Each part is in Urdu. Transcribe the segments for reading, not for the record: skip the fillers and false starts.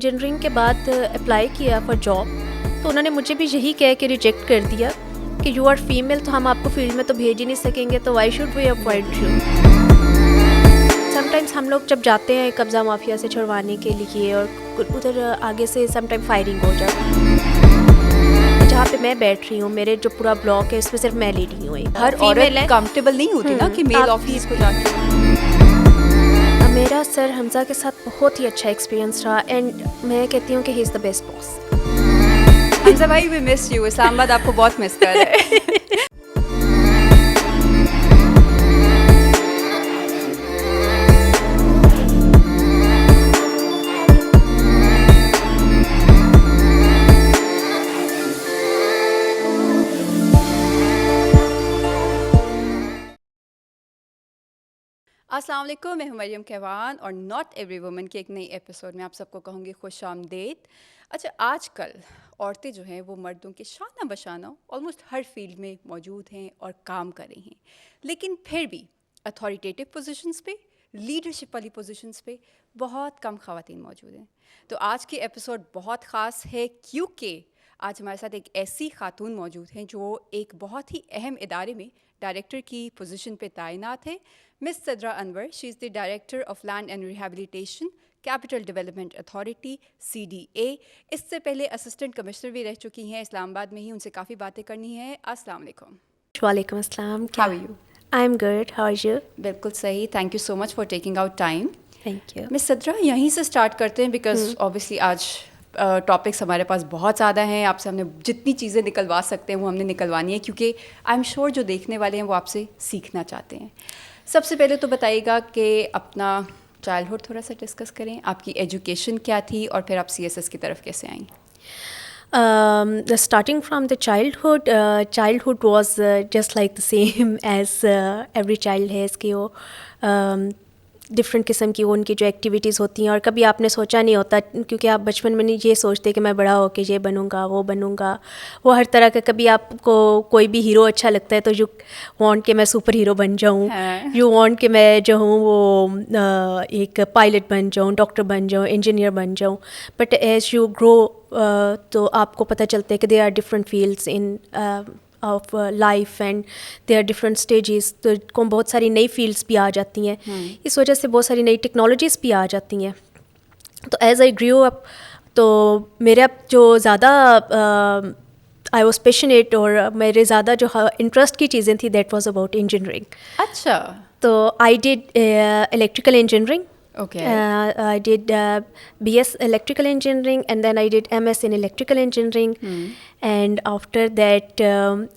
انجینئرنگ کے بعد اپلائی کیا فار جاب تو انہوں نے مجھے بھی یہی کہہ کے ریجیکٹ کر دیا کہ یو آر فیمیل تو ہم آپ کو فیلڈ میں تو بھیج ہی نہیں سکیں گے تو why should we appoint you. Sometimes ہم لوگ جب جاتے ہیں قبضہ مافیا سے چھڑوانے کے لیے اور ادھر آگے سے سم ٹائم فائرنگ ہو جاتی ہے. جہاں پہ میں بیٹھ رہی ہوں میرے جو پورا بلاک ہے اس میں صرف میں لیڈی ہوں. ہر عورت کمفرٹیبل نہیں ہوتی نا کہ میل آفس کو جا کے. میرا سر حمزہ کے ساتھ بہت ہی اچھا ایکسپیرینس رہا اینڈ میں کہتی ہوں کہ ہی از دا بیسٹ باس. حمزہ بھائی وی مس یو. اسلام آباد آپ کو بہت مس کر رہا ہے. السلام علیکم, میں ہوں مریم کیوان اور ناٹ ایوری وومن کے ایک نئی ایپیسوڈ میں آپ سب کو کہوں گی خوش آمدید. اچھا, آج کل عورتیں جو ہیں وہ مردوں کے شانہ بشانہ آلموسٹ ہر فیلڈ میں موجود ہیں اور کام کر رہی ہیں, لیکن پھر بھی اتھارٹیٹیو پوزیشنز پہ, لیڈرشپ والی پوزیشنز پہ بہت کم خواتین موجود ہیں. تو آج کی ایپیسوڈ بہت خاص ہے کیونکہ آج ہمارے ساتھ ایک ایسی خاتون موجود ہیں جو ایک بہت ہی اہم ادارے میں ڈائریکٹر کی پوزیشن پہ تعینات ہے. Miss Sidra Anwar, she is the director of land and rehabilitation capital development authority CDA. اس سے پہلے اسسٹنٹ کمشنر بھی رہ چکی ہیں اسلام آباد میں ہی. ان سے کافی باتیں کرنی ہیں. السلام علیکم. وعلیکم السلام. How are you? I am good, how are you? بالکل صحیح. Thank you so much for taking out time. Thank you. Miss Sidra, یہیں سے اسٹارٹ کرتے ہیں بیکاز اوبیسلی آج ٹاپکس ہمارے پاس بہت زیادہ ہیں. آپ سے ہم نے جتنی چیزیں نکلوا سکتے ہیں وہ ہم نے نکلوانی ہے کیونکہ آئی ایم شیور جو دیکھنے والے ہیں وہ آپ سے سیکھنا چاہتے ہیں. سب سے پہلے تو بتائیے گا کہ اپنا چائلڈہڈ تھوڑا سا ڈسکس کریں. آپ کی ایجوکیشن کیا تھی اور پھر آپ CSS کی طرف کیسے آئیں؟ Starting from the childhood was just like the same as every child has کہ وہ ڈفرینٹ قسم کی وہ ان کی جو ایکٹیویٹیز ہوتی ہیں اور کبھی آپ نے سوچا نہیں ہوتا کیونکہ آپ بچپن میں نہیں یہ سوچتے کہ میں بڑا ہو کے یہ بنوں گا وہ بنوں گا. وہ ہر طرح کا, کبھی آپ کو کوئی بھی ہیرو اچھا لگتا ہے تو یو وانٹ کہ میں سپر ہیرو بن جاؤں, یو وانٹ کہ میں جو ہوں وہ ایک پائلٹ بن جاؤں, ڈاکٹر بن جاؤں, انجینئر بن جاؤں. بٹ ایز یو گرو تو آپ کو پتہ چلتا ہے کہ they are different fields in of life and they are different stages. تو کو بہت ساری نئی فیلڈس بھی آ جاتی ہیں, اس وجہ سے بہت ساری نئی ٹیکنالوجیز بھی آ جاتی ہیں. تو ایز آئی گریو اپ تو میرا جو زیادہ آئی واز پیشنیٹ اور میرے زیادہ جو انٹرسٹ کی چیزیں تھیں دیٹ واز اباؤٹ انجینئرنگ. اچھا. تو I did electrical engineering. Okay. I did BS electrical engineering and then I did MS in electrical engineering. And after that,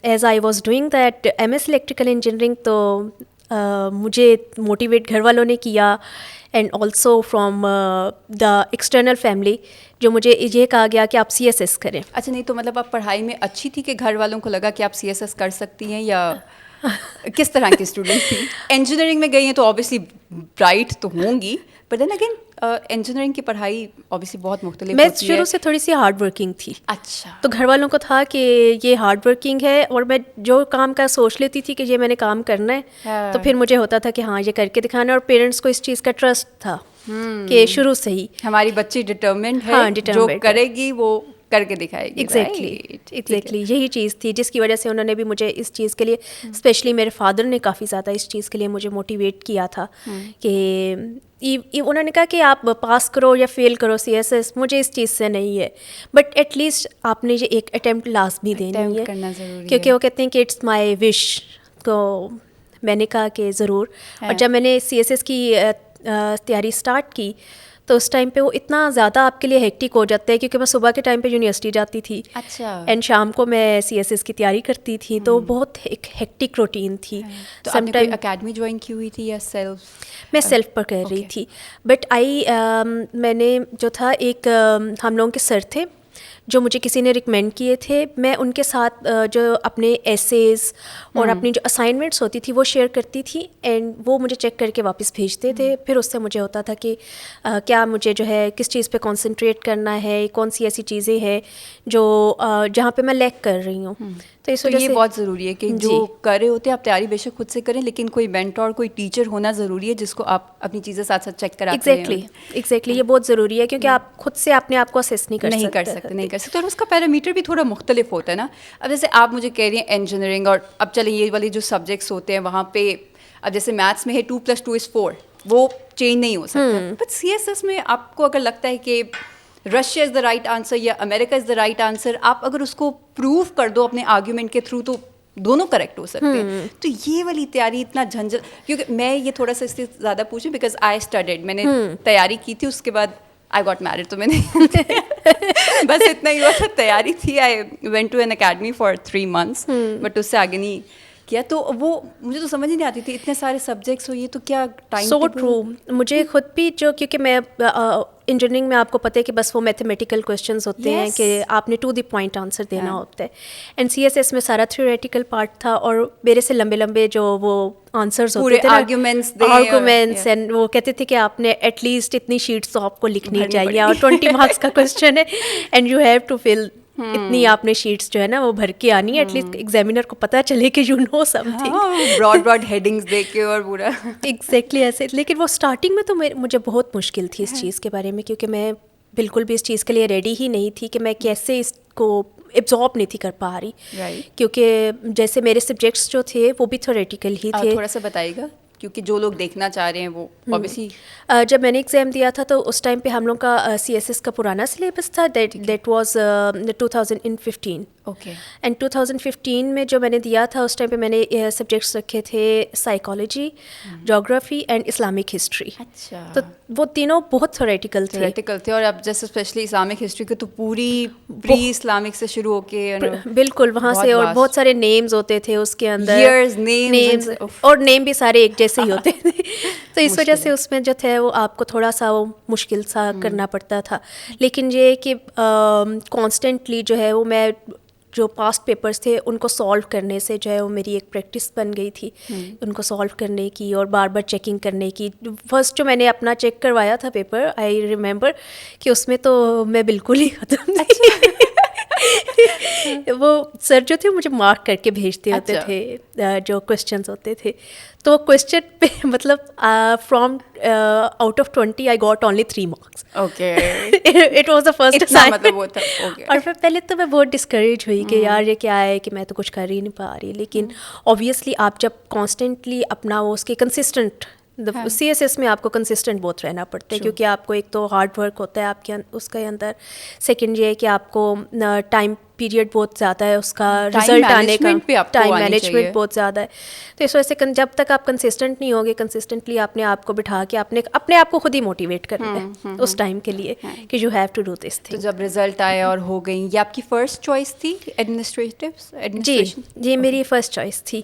as I was doing that MS electrical engineering, تو مجھے موٹیویٹ گھر والوں نے کیا and also from the external family جو مجھے یہ کہا گیا کہ آپ CSS کریں. اچھا, نہیں تو مطلب آپ پڑھائی میں اچھی تھی کہ گھر والوں کو لگا کہ آپ CSS کر سکتی ہیں یا کس طرح کی اسٹوڈنٹ تھی؟ انجینئرنگ میں گئی ہیں تو آبویسلی برائٹ تو ہوں گی, بٹ دین اگین انجینئرنگ کی پڑھائی آبویسلی بہت مختلف ہوتی ہے. میں شروع سے تھوڑی سی ہارڈ ورکنگ تھی. اچھا. تو گھر والوں کو تھا کہ یہ ہارڈ ورکنگ ہے اور میں جو کام کا سوچ لیتی تھی کہ یہ میں نے کام کرنا ہے تو پھر مجھے ہوتا تھا کہ ہاں یہ کر کے دکھانا ہے. اور پیرنٹس کو اس چیز کا ٹرسٹ تھا کہ شروع سے ہی ہماری بچی ڈٹرمنڈ ہے, جو کرے گی وہ کر کے دکھائے گی. ایگزیکٹلی یہی چیز تھی جس کی وجہ سے انہوں نے بھی مجھے اس چیز کے لیے, اسپیشلی میرے فادر نے کافی زیادہ اس چیز کے لیے مجھے موٹیویٹ کیا تھا کہ انہوں نے کہا کہ آپ پاس کرو یا فیل کرو CSS, مجھے اس چیز سے نہیں ہے, بٹ ایٹ لیسٹ آپ نے یہ ایک اٹیمپٹ لازمی دینی ہے کیونکہ وہ کہتے ہیں کہ اٹس مائی وش. تو میں نے کہا کہ ضرور. اور جب میں نے CSS کی تیاری اسٹارٹ کی تو اس ٹائم پہ وہ اتنا زیادہ آپ کے لیے ہیکٹک ہو جاتا ہے کیونکہ میں صبح کے ٹائم پہ یونیورسٹی جاتی تھی. اچھا. اینڈ شام کو میں CSS کی تیاری کرتی تھی, تو بہت ایک ہیکٹک روٹین تھی. تو آپ نے کوئی اکیڈمی جوائن کی ہوئی تھی یا میں سیلف پر کر رہی تھی. بٹ میں نے جو تھا ایک ہم لوگوں کے سر تھے جو مجھے کسی نے ریکمینڈ کیے تھے. میں ان کے ساتھ جو اپنے ایسیز اور اپنی جو اسائنمنٹس ہوتی تھی وہ شیئر کرتی تھی, اینڈ وہ مجھے چیک کر کے واپس بھیجتے تھے. پھر اس سے مجھے ہوتا تھا کہ کیا مجھے جو ہے کس چیز پہ کانسنٹریٹ کرنا ہے, کون سی ایسی چیزیں ہیں جو جہاں پہ میں لیک کر رہی ہوں. تو اس وجہ یہ سے بہت ضروری ہے کہ جو کر رہے ہوتے ہیں آپ تیاری بے شک خود سے کریں, لیکن کوئی مینٹور, کوئی ٹیچر ہونا ضروری ہے جس کو آپ اپنی چیزیں ساتھ ساتھ چیک کراتے ہیں. ایگزیکٹلی یہ بہت ضروری ہے, کیونکہ آپ خود سے اپنے آپ کو اسیس نہیں کر سکتے. اور اس کا پیرامیٹر بھی تھوڑا مختلف ہوتا ہے نا. اب جیسے آپ مجھے کہہ رہی ہیں انجینئرنگ, اور اب چلیں یہ والے جو سبجیکٹس ہوتے ہیں وہاں پہ, اب جیسے میتھس میں ہے 2+2 is 4, وہ چینج نہیں ہو سکتا. بٹ CSS میں آپ کو اگر لگتا ہے کہ Russia is the right answer یا امریکہ از دا رائٹ آنسر, آپ اگر اس کو پروو کر دو اپنے آرگیومنٹ کے تھرو تو دونوں کریکٹ ہو سکتے ہیں. تو یہ والی تیاری اتنا جھنجھٹ, کیونکہ میں یہ تھوڑا سا اس سے زیادہ پوچھوں بیکاز آئی اسٹڈیڈ, میں نے تیاری کی تھی, اس کے بعد آئی گاٹ میرڈ, تو میں نے بس اتنا ہی ہوا تھا, تیاری تھی. I went to an academy for 3 months, but اس سے آگے نہیں کیا. تو وہ مجھے تو سمجھ ہی نہیں آتی تھی, اتنے سارے سبجیکٹس ہو, یہ تو کیا ٹائم. So true. مجھے خود بھی جو, کیونکہ میں انجینئرنگ میں آپ کو پتہ ہے کہ بس وہ میتھمیٹیکل کویشچنز ہوتے ہیں کہ آپ نے ٹو دی پوائنٹ آنسر دینا ہوتا ہے. اینڈ CSS میں سارا تھیوریٹیکل پارٹ تھا, اور میرے سے لمبے لمبے جو وہ آنسرز ہوتے تھے آرگومنٹس, اینڈ وہ کہتے تھے کہ آپ نے ایٹ لیسٹ اتنی شیٹس تو آپ کو لکھنی چاہیے, اور 20 marks کا کویشچن ہے and you have to fill اتنی آپ نے شیٹس جو ہے نا وہ بھر کے آنی ہے, ایٹ لیسٹ ایگزامینر کو پتہ چلے کہ you know something. Broad headings دے کے اور پورا ایگزیکٹلی ایسے. لیکن وہ اسٹارٹنگ میں تو مجھے بہت مشکل تھی اس چیز کے بارے میں, کیونکہ میں بالکل بھی اس چیز کے لیے ریڈی ہی نہیں تھی کہ میں کیسے اس کو ایبزارب نہیں تھی کر پا رہی, کیونکہ جیسے میرے سبجیکٹس جو تھے وہ بھی تھیوریٹیکل ہی تھے. تھوڑا سا بتائیے گا, کیونکہ جو لوگ دیکھنا چاہ رہے ہیں وہ اوبیسلی. جب میں نے ایگزام دیا تھا تو اس ٹائم پہ ہم لوگ کا CSS کا پرانا سلیبس تھا, دیٹ واز 2015. اوکے. اینڈ 2015 میں جو میں نے دیا تھا اس ٹائم پہ میں نے سبجیکٹس رکھے تھے سائیکالوجی, جغرافی اینڈ اسلامک ہسٹری. اچھا. تو وہ تینوں بہت تھیوریٹیکل تھے, اور اب جیسے اسپیشلی اسلامک ہسٹری کے تو پوری پری اسلامک سے شروع ہو کے بالکل وہاں سے, اور بہت سارے نیمز ہوتے تھے اس کے اندر, نیمز اور نیم بھی سارے ایک جیسے ہی ہوتے تھے. تو اس وجہ سے اس میں جو تھے وہ آپ کو تھوڑا سا وہ مشکل سا کرنا پڑتا تھا. لیکن یہ کہ کانسٹنٹلی جو ہے وہ میں جو پاسٹ پیپرس تھے ان کو سالو کرنے سے جو ہے وہ میری ایک پریکٹس بن گئی تھی, ان کو سالو کرنے کی اور بار بار چیکنگ کرنے کی. فرسٹ جو میں نے اپنا چیک کروایا تھا پیپر, آئی ریممبر کہ اس میں تو میں بالکل ہی ختم تھی. وہ سر جو تھے مجھے مارک کر کے بھیجتے ہوتے تھے جو کویشچنس ہوتے تھے, تو کویشچن پہ مطلب from out of 20 I got only 3 marks. Okay. It was the first مطلب وہ تھا. اور پھر پہلے تو میں بہت ڈسکریج ہوئی کہ یار یہ کیا ہے کہ میں تو کچھ کر ہی نہیں پا رہی. لیکن اوبویسلی آپ جب کانسٹنٹلی اپنا وہ اس کے کنسسٹنٹ, CSS میں آپ کو کنسسٹنٹ بہت رہنا پڑتا ہے, کیونکہ آپ کو ایک تو ہارڈ ورک ہوتا ہے آپ کے اس کے اندر, سیکنڈ یہ ہے کہ آپ کو ٹائم پیریڈ بہت زیادہ ہے اس کا رزلٹ آنے کا, ٹائم مینجمنٹ بہت زیادہ ہے. تو اس وجہ سے جب تک آپ کنسسٹنٹ نہیں ہوگے, کنسسٹنٹلی اپنے آپ کو بٹھا کے اپنے آپ کو خود ہی موٹیویٹ کرنا ہے اس ٹائم کے لیے کہ you have to do this thing. جب رزلٹ آیا اور ہو گئی, یہ آپ کی فرسٹ چوائس تھی ایڈمنسٹریشن؟ جی میری فرسٹ چوائس تھی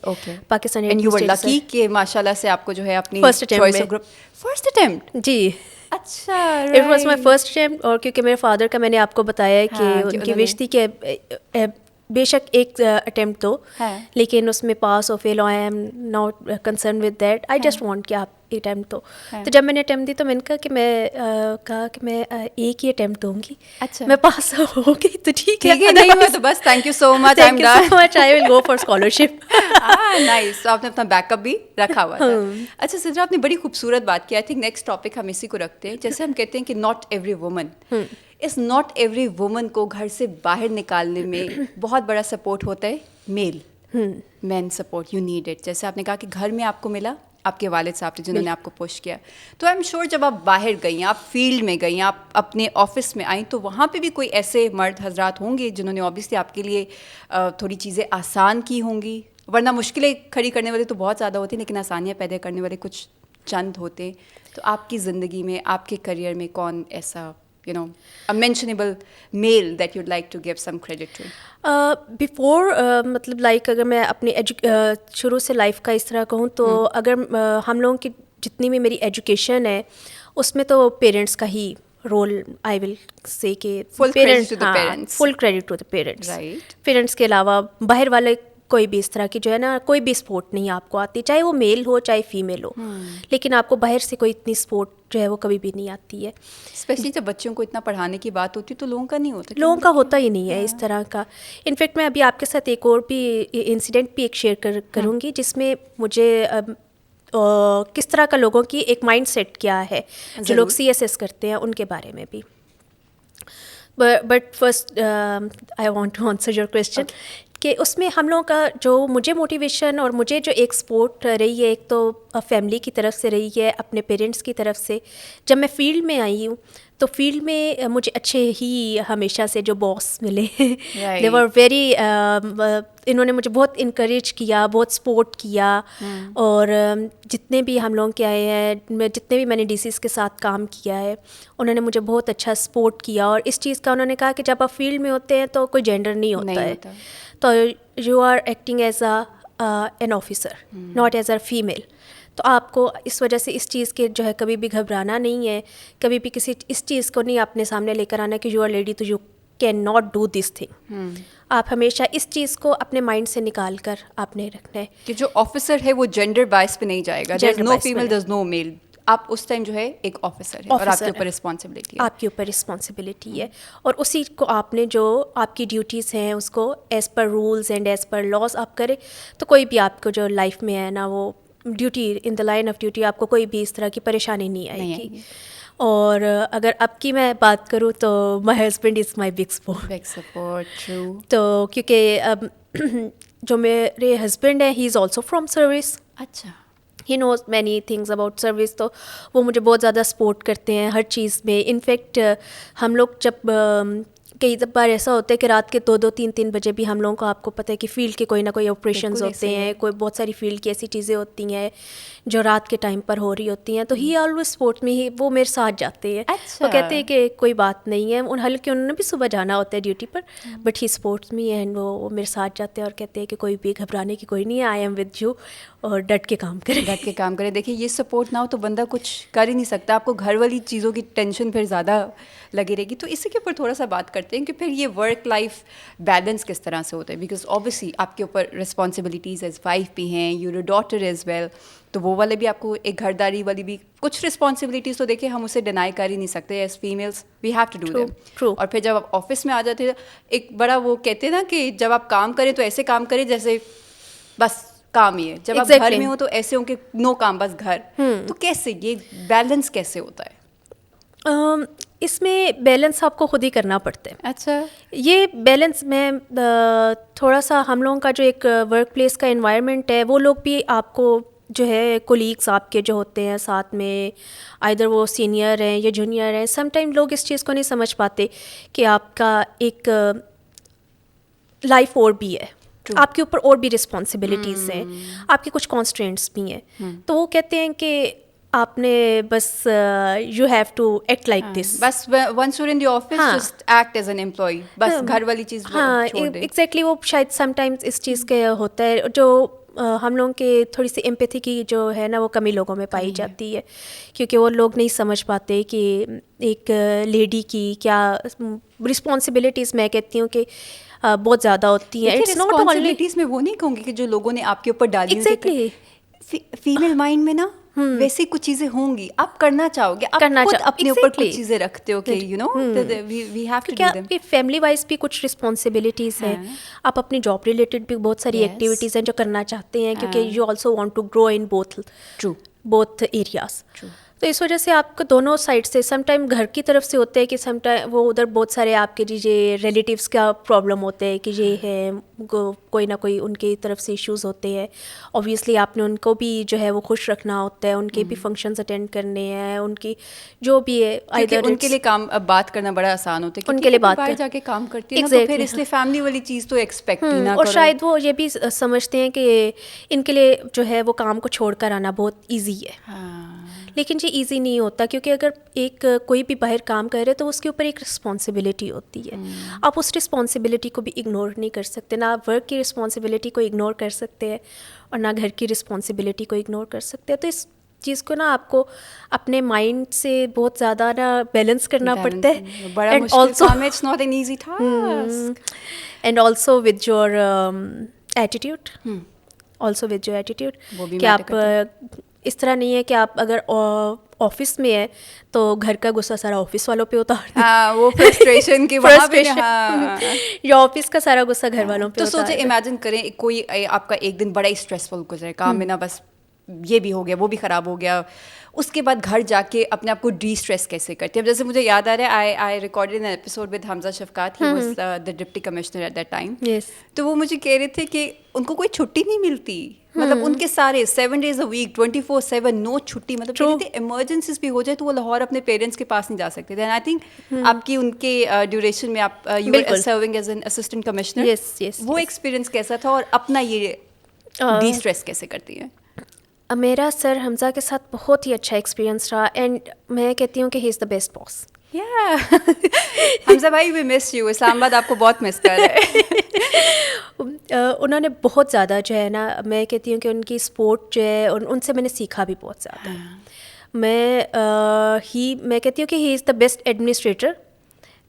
Pakistan. And you were lucky کہ ماشاء اللہ سے آپ کو جو ہے اپنی فرسٹ اٹیمپٹ. جی اچھا, it was my first attempt. اور کیونکہ میرے فادر کا میں نے آپ کو بتایا ہے کہ ان کی وش تھی کہ بے شک ایک اٹیمپٹ دو, لیکن اس میں پاس اور fail I am not concern with that, I just want کہ آپ اٹیمپٹ دو. تو جب میں نے اٹیمپٹ دی تو میں نے کہا کہ میں ایک ہی اٹیمپٹ دوں گی. اچھا, میں پاس ہو گئی تو ٹھیک ہے, نہیں ہوا تو بس thank you so much, I will go for scholarship. Nice. آپ نے اپنا بیک اپ بھی رکھا ہوا تھا. اچھا سدرا, آپ نے بڑی خوبصورت بات کی. آئی تھنک نیکسٹ ٹاپک ہم اسی کو رکھتے ہیں. جیسے ہم کہتے ہیں کہ ناٹ ایوری وومن, اس ناٹ ایوری وومن کو گھر سے باہر نکالنے میں بہت بڑا سپورٹ ہوتا ہے میل, مین سپورٹ, یو نیڈ اٹ. جیسے آپ نے کہا کہ گھر میں آپ کو ملا آپ کے والد صاحب تھے جنہوں نے آپ کو پش کیا, تو آئی ایم شیور جب آپ باہر گئیں, آپ فیلڈ میں گئیں, آپ اپنے آفس میں آئیں, تو وہاں پہ بھی کوئی ایسے مرد حضرات ہوں گے جنہوں نے اوبیسلی آپ کے لیے تھوڑی چیزیں آسان کی ہوں گی, ورنہ مشکلیں کھڑی کرنے والے تو بہت زیادہ ہوتی ہیں, لیکن آسانیاں پیدا کرنے والے کچھ چند ہوتے ہیں. تو آپ کی زندگی میں, آپ کے کریئر میں کون ایسا a mentionable male that you'd like to give some credit to? Before مطلب لائک اگر میں اپنی شروع سے لائف کا اس طرح کہوں تو اگر ہم لوگوں کی جتنی بھی میری ایجوکیشن ہے اس میں تو پیرنٹس کا ہی role, I will say کہ Full credit to the parents. Full credit to the parents. Right. Parents کے علاوہ باہر والے کوئی بھی اس طرح کی جو ہے نا کوئی بھی سپورٹ نہیں آپ کو آتی, چاہے وہ میل ہو چاہے فیمیل ہو, لیکن آپ کو باہر سے کوئی اتنی سپورٹ جو ہے وہ کبھی بھی نہیں آتی ہے. اسپیشلی جب بچوں کو اتنا پڑھانے کی بات ہوتی ہے تو لوگوں کا نہیں ہوتا, لوگوں کا ہوتا ہی نہیں ہے اس طرح کا. انفیکٹ میں ابھی آپ کے ساتھ ایک اور بھی انسیڈنٹ بھی ایک شیئر کروں گی جس میں مجھے کس طرح کا لوگوں کی ایک مائنڈ سیٹ کیا ہے جو لوگ سی ایس ایس کرتے ہیں ان کے بارے میں بھی. But first I want to answer your question کہ اس میں ہم لوگوں کا جو مجھے موٹیویشن اور مجھے جو ایک سپورٹ رہی ہے, ایک تو فیملی کی طرف سے رہی ہے, اپنے پیرنٹس کی طرف سے. جب میں فیلڈ میں آئی ہوں تو فیلڈ میں مجھے اچھے ہی ہمیشہ سے جو باس ملے, دے ور ویری, انہوں نے مجھے بہت انکریج کیا, بہت سپورٹ کیا. اور جتنے بھی ہم لوگ کے آئے ہیں, جتنے بھی میں نے ڈی سیز کے ساتھ کام کیا ہے, انہوں نے مجھے بہت اچھا سپورٹ کیا. اور اس چیز کا انہوں نے کہا کہ جب آپ فیلڈ میں ہوتے ہیں تو کوئی جینڈر نہیں ہوتا ہے, تو you are acting as an officer not as a female. تو آپ کو اس وجہ سے اس چیز کے جو ہے کبھی بھی گھبرانا نہیں ہے, کبھی بھی کسی اس چیز کو نہیں اپنے سامنے لے کر آنا کہ یو آر لیڈی تو you can not do this thing. آپ ہمیشہ اس چیز کو اپنے مائنڈ سے نکال کر آپ نے رکھنا ہے کہ جو آفیسر ہے وہ جینڈر بائس پہ نہیں جائے گا. دیر از نو فیمیل, دیر از نو میل. آپ اس ٹائم جو ہے ایک آفیسر ہے اور آپ کے اوپر رسپانسبلٹی ہے, آپ کے اوپر رسپانسبلٹی ہے, اور اسی کو آپ نے جو آپ کی ڈیوٹیز ہیں اس کو as per rules and as per laws آپ کرے تو کوئی بھی آپ کو جو لائف میں ہے نا وہ duty in the line of duty آپ کو کوئی بھی اس طرح کی پریشانی نہیں آئے گی. اور اگر اب کی میں بات کروں تو my husband is my big support. تو کیونکہ اب جو میرے ہسبینڈ ہیں ہی از آلسو فرام سروس. اچھا. ہی نوز مینی تھنگز اباؤٹ سروس, تو وہ مجھے بہت زیادہ سپورٹ کرتے ہیں ہر چیز میں. انفیکٹ ہم لوگ جب کئی بار ایسا ہوتا ہے کہ رات کے 2-3 بجے بھی ہم لوگوں کو, آپ کو پتہ ہے کہ فیلڈ کے کوئی نہ کوئی آپریشنز ہوتے ہیں, کوئی بہت ساری فیلڈ کی ایسی چیزیں ہوتی ہیں جو رات کے ٹائم پر ہو رہی ہوتی ہیں, تو ہی آلویز سپورٹ میں, ہی وہ میرے ساتھ جاتے ہیں. وہ کہتے ہیں کہ کوئی بات نہیں ہے, حالانکہ انہوں نے بھی صبح جانا ہوتا ہے duty per, but he sports me and وہ میرے ساتھ جاتے ہیں اور کہتے ہیں کہ کوئی بھی گھبرانے کی کوئی نہیں ہے, آئی ایم ود یو, اور ڈٹ کے کام کریں. دیکھیے یہ سپورٹ نہ ہو تو بندہ کچھ کر ہی نہیں سکتا. آپ کو گھر والی چیزوں کی ٹینشن پھر زیادہ لگی رہے گی. تو اسی کے اوپر تھوڑا سا بات کرتے ہیں کہ پھر یہ ورک لائف بیلنس کس طرح سے ہوتا ہے, بیکاز اوبیسلی آپ کے اوپر رسپانسبلٹیز ایز وائف بھی ہیں, یور ڈاٹر ایز ویل, تو وہ والے بھی آپ کو ایک گھرداری والی بھی کچھ رسپانسبلٹیز تو دیکھیں ہم اسے ڈینائی کر ہی نہیں سکتے. As females we have to do them. اور پھر جب آپ آفس میں آ جاتے ہیں ایک بڑا وہ کہتے ہیں نا کہ جب آپ کام کریں تو ایسے کام کریں جیسے بس کام ہی ہے, جب آپ گھر میں ہو تو ایسے ہوں کہ نو کام بس گھر. تو کیسے یہ بیلنس کیسے ہوتا ہے؟ اس میں بیلنس آپ کو خود ہی کرنا پڑتا ہے. اچھا. یہ بیلنس میں تھوڑا سا ہم لوگوں کا جو ایک ورک پلیس کا انوائرمنٹ ہے, وہ لوگ بھی آپ کو جو ہے کولیگس آپ کے جو ہوتے ہیں ساتھ میں, آئدر وہ سینئر ہیں یا جونیئر ہیں, سم ٹائم لوگ اس چیز کو نہیں سمجھ پاتے کہ آپ کا ایک لائف اور بھی ہے, آپ کے اوپر اور بھی رسپانسبلٹیز ہیں, آپ کے کچھ کانسٹرینٹس بھی ہیں. تو وہ کہتے ہیں کہ آپ نے بس you have to act like this, بس once you are in the office just act as an employee, بس گھر والی چیز چھوڑ دیں. ایگزیکٹلی وہ شاید سم ٹائمز اس چیز کے ہوتا ہے جو ہم لوگوں کے تھوڑی سی ایمپیتھی کی جو ہے نا وہ کمی لوگوں میں پائی جاتی ہے, کیونکہ وہ لوگ نہیں سمجھ پاتے کہ ایک لیڈی کی کیا رسپانسبلٹیز, میں کہتی ہوں کہ بہت زیادہ ہوتی ہیں. رسپانسبلٹیز میں وہ نہیں کہوں گی کہ جو لوگوں نے آپ کے اوپر ڈالی, ایگزیکٹلی فیمیل مائنڈ میں نا ویسی کچھ چیزیں ہوں گی, آپ کرنا چاہو گے, آپ خود اپنے اوپر کچھ چیزیں رکھتے ہو کہ you know we have to do them. Family wise بھی کچھ رسپانسبلٹیز ہیں, آپ اپنی جاب ریلیٹڈ بھی بہت ساری ایکٹیویٹیز ہیں جو کرنا چاہتے ہیں, کیونکہ you also want to grow in both areas. تو اس وجہ سے آپ کو دونوں سائڈ سے سم ٹائم گھر کی طرف سے ہوتا ہے کہ سم ٹائم وہ ادھر بہت سارے آپ کے یہ ریلیٹیوس کا پرابلم ہوتا ہے کہ یہ ہے کوئی نہ کوئی ان کی طرف سے ایشوز ہوتے ہیں. اوبویسلی آپ نے ان کو بھی جو ہے وہ خوش رکھنا ہوتا ہے, ان کے بھی فنکشنز اٹینڈ کرنے ہیں, ان کی جو بھی ہے ان کے لیے کام اب بات کرنا بڑا آسان ہوتا ہے, ان کے لیے بات باہر جا کے کام کرتی ہے تو پھر اس لیے فیملی والی چیز تو ایکسپیکٹ ہی نہ کرو. اور شاید وہ یہ بھی سمجھتے ہیں کہ ان کے لیے جو ہے وہ کام کو چھوڑ کر آنا بہت ایزی ہے, لیکن یہ ایزی نہیں ہوتا, کیونکہ اگر ایک کوئی بھی باہر کام کر رہے تو اس کے اوپر ایک رسپانسبلٹی ہوتی ہے. آپ اس رسپانسبلٹی کو بھی اگنور نہیں کر سکتے, نہ آپ ورک کی رسپانسبلٹی کو اگنور کر سکتے ہیں اور نہ گھر کی رسپانسبلٹی کو اگنور کر سکتے ہیں. تو چیز کو نا آپ کو اپنے مائنڈ سے بہت زیادہ نا بیلنس کرنا پڑتا ہے. بڑا مشکل کام ہے. It's not an easy task. And also with your attitude, also with your attitude کہ آپ اس طرح نہیں ہے کہ آپ اگر آفس میں ہے تو گھر کا غصہ سارا آفس والوں پہ اتار دیں, وہ فرسٹریشن کی وہاں پہ, یا آفس کا سارا غصہ گھر والوں پہ. تو سوچے امیجن کریں کوئی آپ کا ایک دن بڑا ہی اسٹریسفل گزرے, کام میں نا بس یہ بھی ہو گیا وہ بھی خراب ہو گیا, اس کے بعد گھر جا کے اپنے آپ کو ڈی اسٹریس کیسے کرتے ہیں؟ جیسے مجھے یاد آ رہا ہے I recorded an episode with Hamza Shafqaat, he was the deputy commissioner at that time. تو وہ مجھے کہہ رہے تھے کہ ان کو کوئی چھٹی نہیں ملتی, مطلب ان کے سارے 7 days a week 24/7 نو چھٹی, مطلب کہتے تھے ایمرجنسیز بھی ہو جائے تو وہ لاہور اپنے پیرنٹس کے پاس نہیں جا سکتے تھے. اینڈ آئی تھنک آپ کی ان کے ڈیوریشن میں آپ you are serving as an assistant commissioner, وہ ایکسپیرینس کیسا تھا اور اپنا یہ ڈی اسٹریس کیسے کرتی ہیں؟ میرا سر حمزہ کے ساتھ بہت ہی اچھا ایکسپیرینس رہا, اینڈ میں کہتی ہوں کہ ہی از دا بیسٹ باس. حمزہ بھائی وی مس یو, اسلام آباد آپ کو بہت مس کر رہے ہیں. انہوں نے بہت زیادہ جو ہے نا, میں کہتی ہوں کہ ان کی سپورٹ جو ہے ان سے میں نے سیکھا بھی بہت زیادہ. میں کہتی ہوں کہ ہی از دا بیسٹ ایڈمنسٹریٹر,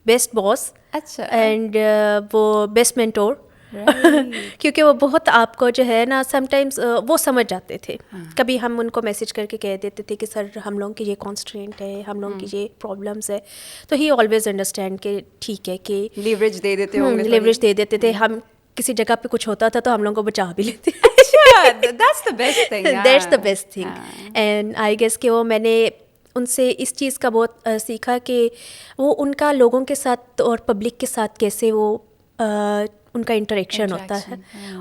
بیسٹ باس, اچھا, اینڈ وہ بیسٹ مینٹور, کیونکہ وہ بہت آپ کو جو ہے نا سم ٹائمز وہ سمجھ جاتے تھے. کبھی ہم ان کو میسج کر کے کہہ دیتے تھے کہ سر ہم لوگوں کی یہ کانسٹرینٹ ہے, ہم لوگوں کی یہ پرابلمس ہے, تو ہی آلویز انڈرسٹینڈ کہ ٹھیک ہے, کہ لیوریج دے دیتے ہوں گے, لیوریج دے دیتے تھے. ہم کسی جگہ پہ کچھ ہوتا تھا تو ہم لوگوں کو بچا بھی لیتے. That's the best thing. That's the best thing. And I guess کہ وہ میں نے ان سے اس چیز کا بہت سیکھا کہ وہ ان کا لوگوں کے ساتھ اور پبلک کے ساتھ کیسے وہ ان کا انٹریکشن ہوتا ہے,